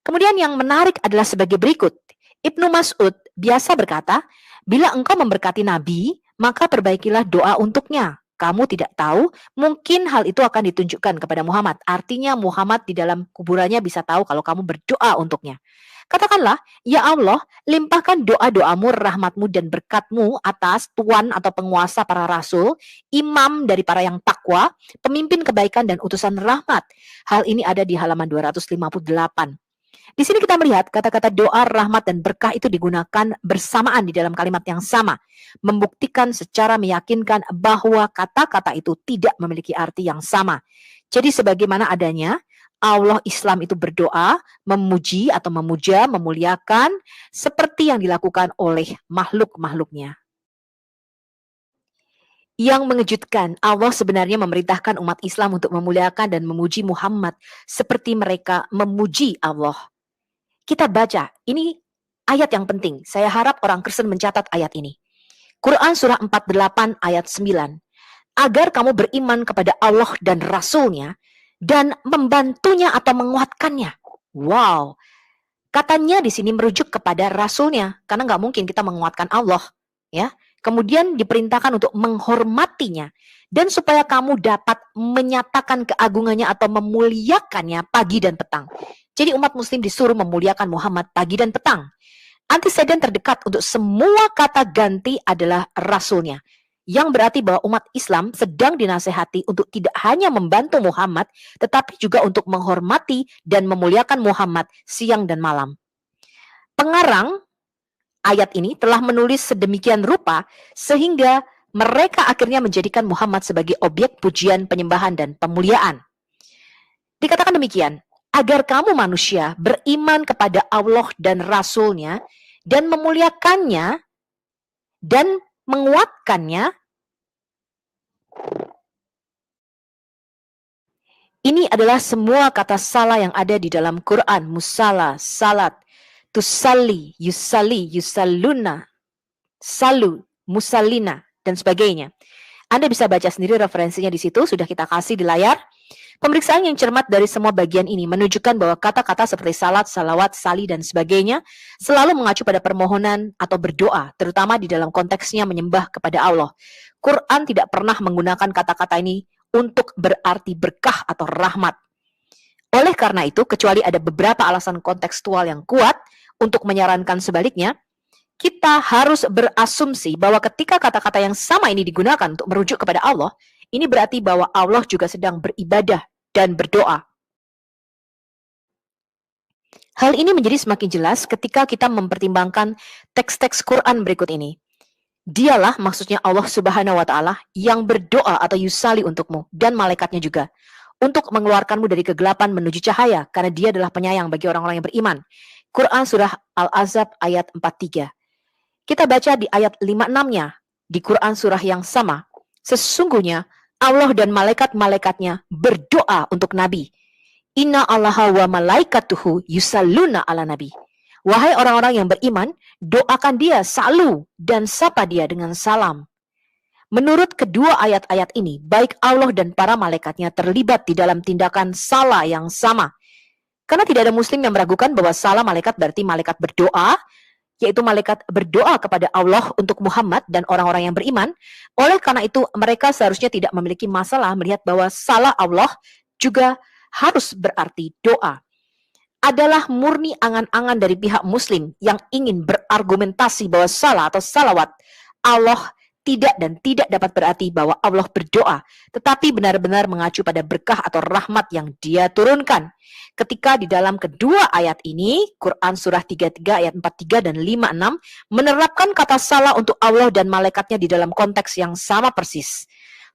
Kemudian yang menarik adalah sebagai berikut. Ibnu Mas'ud biasa berkata, bila engkau memberkati Nabi, maka perbaikilah doa untuknya. Kamu tidak tahu, mungkin hal itu akan ditunjukkan kepada Muhammad. Artinya Muhammad di dalam kuburannya bisa tahu kalau kamu berdoa untuknya. Katakanlah, ya Allah, limpahkan doa-doamu, rahmatmu, dan berkatmu atas tuan atau penguasa para rasul, imam dari para yang takwa, pemimpin kebaikan dan utusan rahmat. Hal ini ada di halaman 258. Di sini kita melihat kata-kata doa, rahmat, dan berkah itu digunakan bersamaan di dalam kalimat yang sama, membuktikan secara meyakinkan bahwa kata-kata itu tidak memiliki arti yang sama. Jadi sebagaimana adanya, Allah Islam itu berdoa, memuji atau memuja, memuliakan, seperti yang dilakukan oleh makhluk-makhluknya. Yang mengejutkan, Allah sebenarnya memerintahkan umat Islam untuk memuliakan dan memuji Muhammad seperti mereka memuji Allah. Kita baca, ini ayat yang penting. Saya harap orang Kristen mencatat ayat ini. Quran surah 48 ayat 9. Agar kamu beriman kepada Allah dan Rasul-Nya dan membantunya atau menguatkannya. Wow. Katanya di sini merujuk kepada Rasul-Nya, karena nggak mungkin kita menguatkan Allah, ya. Kemudian diperintahkan untuk menghormatinya dan supaya kamu dapat menyatakan keagungannya atau memuliakannya pagi dan petang. Jadi umat muslim disuruh memuliakan Muhammad pagi dan petang. Anteseden terdekat untuk semua kata ganti adalah Rasulnya. Yang berarti bahwa umat Islam sedang dinasehati untuk tidak hanya membantu Muhammad, tetapi juga untuk menghormati dan memuliakan Muhammad siang dan malam. Pengarang ayat ini telah menulis sedemikian rupa sehingga mereka akhirnya menjadikan Muhammad sebagai objek pujian, penyembahan, dan pemuliaan. Dikatakan demikian, agar kamu manusia beriman kepada Allah dan Rasul-Nya dan memuliakannya dan menguatkannya. Ini adalah semua kata salah yang ada di dalam Quran. Musalla, salat, tusalli, yusalli, yusalluna, salu, musallina, dan sebagainya. Anda bisa baca sendiri referensinya di situ, sudah kita kasih di layar. Pemeriksaan yang cermat dari semua bagian ini menunjukkan bahwa kata-kata seperti salat, salawat, sali, dan sebagainya selalu mengacu pada permohonan atau berdoa, terutama di dalam konteksnya menyembah kepada Allah. Quran tidak pernah menggunakan kata-kata ini untuk berarti berkah atau rahmat. Oleh karena itu, kecuali ada beberapa alasan kontekstual yang kuat untuk menyarankan sebaliknya, kita harus berasumsi bahwa ketika kata-kata yang sama ini digunakan untuk merujuk kepada Allah, ini berarti bahwa Allah juga sedang beribadah dan berdoa. Hal ini menjadi semakin jelas ketika kita mempertimbangkan teks-teks Quran berikut ini. Dialah maksudnya Allah Subhanahu wa Ta'ala yang berdoa atau yusali untukmu dan malaikatnya juga untuk mengeluarkanmu dari kegelapan menuju cahaya karena Dia adalah penyayang bagi orang-orang yang beriman. Quran surah Al-Ahzab ayat 43. Kita baca di ayat 56-nya di Quran surah yang sama. Sesungguhnya Allah dan malaikat-malaikatnya berdoa untuk Nabi. Inna Allaha wa malaikatuhu yusalluna ala Nabi. Wahai orang-orang yang beriman, doakan dia, salu, dan sapa dia dengan salam. Menurut kedua ayat-ayat ini, baik Allah dan para malaikatnya terlibat di dalam tindakan salah yang sama. Karena tidak ada muslim yang meragukan bahwa salah malaikat berarti malaikat berdoa, yaitu malaikat berdoa kepada Allah untuk Muhammad dan orang-orang yang beriman. Oleh karena itu, mereka seharusnya tidak memiliki masalah melihat bahwa salah Allah juga harus berarti doa. Adalah murni angan-angan dari pihak muslim yang ingin berargumentasi bahwa salah atau salawat Allah tidak dan tidak dapat berarti bahwa Allah berdoa, tetapi benar-benar mengacu pada berkah atau rahmat yang Dia turunkan. Ketika di dalam kedua ayat ini, Quran surah 33 ayat 43 dan 56 menerapkan kata salah untuk Allah dan malaikatnya di dalam konteks yang sama persis.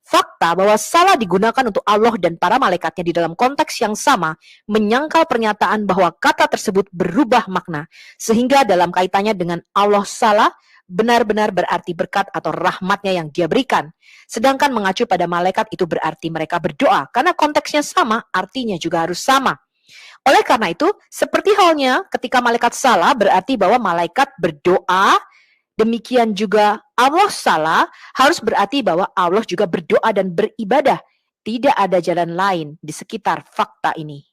Fakta bahwa salah digunakan untuk Allah dan para malaikatnya di dalam konteks yang sama menyangkal pernyataan bahwa kata tersebut berubah makna, sehingga dalam kaitannya dengan Allah salah benar-benar berarti berkat atau rahmatnya yang Dia berikan. Sedangkan mengacu pada malaikat itu berarti mereka berdoa, karena konteksnya sama, artinya juga harus sama. Oleh karena itu, seperti halnya ketika malaikat salah berarti bahwa malaikat berdoa, demikian juga Allah salah harus berarti bahwa Allah juga berdoa dan beribadah. Tidak ada jalan lain di sekitar fakta ini.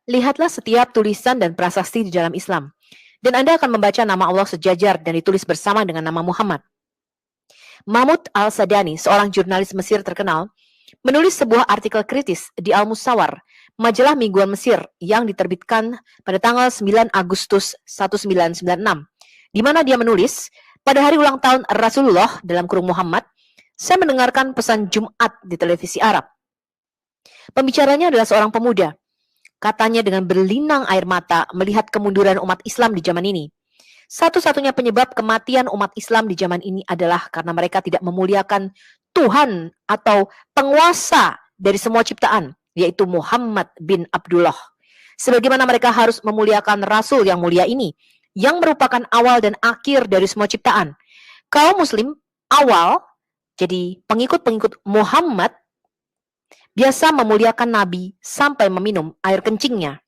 Lihatlah setiap tulisan dan prasasti di dalam Islam, dan Anda akan membaca nama Allah sejajar dan ditulis bersama dengan nama Muhammad. Mahmud Al-Sadani, seorang jurnalis Mesir terkenal, menulis sebuah artikel kritis di Al-Musawar, majalah mingguan Mesir yang diterbitkan pada tanggal 9 Agustus 1996, di mana dia menulis, pada hari ulang tahun Rasulullah dalam kurung Muhammad, saya mendengarkan pesan Jumat di televisi Arab. Pembicaranya adalah seorang pemuda. Katanya dengan berlinang air mata melihat kemunduran umat Islam di zaman ini. Satu-satunya penyebab kematian umat Islam di zaman ini adalah karena mereka tidak memuliakan Tuhan atau penguasa dari semua ciptaan, yaitu Muhammad bin Abdullah. Sebagaimana mereka harus memuliakan Rasul yang mulia ini, yang merupakan awal dan akhir dari semua ciptaan. Kaum Muslim awal, jadi pengikut-pengikut Muhammad, biasa memuliakan Nabi sampai meminum air kencingnya.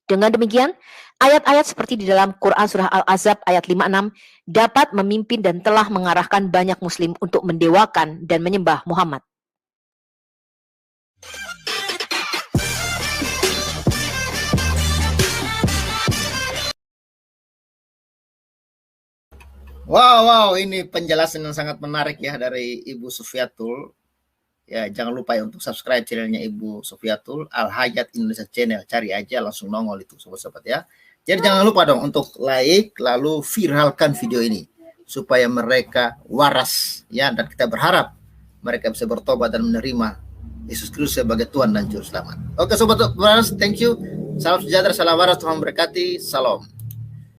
Dengan demikian, ayat-ayat seperti di dalam Quran Surah Al-Ahzab ayat 56 dapat memimpin dan telah mengarahkan banyak Muslim untuk mendewakan dan menyembah Muhammad. Wow, ini penjelasan yang sangat menarik ya dari Ibu Sufiatul. Ya, jangan lupa ya untuk subscribe channelnya Ibu Sufiatul, Al-Hayat Indonesia Channel. Cari aja langsung nongol itu sobat-sobat ya. Jadi jangan lupa dong untuk like lalu viralkan video ini supaya mereka waras ya, dan kita berharap mereka bisa bertobat dan menerima Yesus Kristus sebagai Tuhan dan Juru Selamat. Oke sobat, thank you. Salam sejahtera, salam waras, Tuhan berkati. Salam.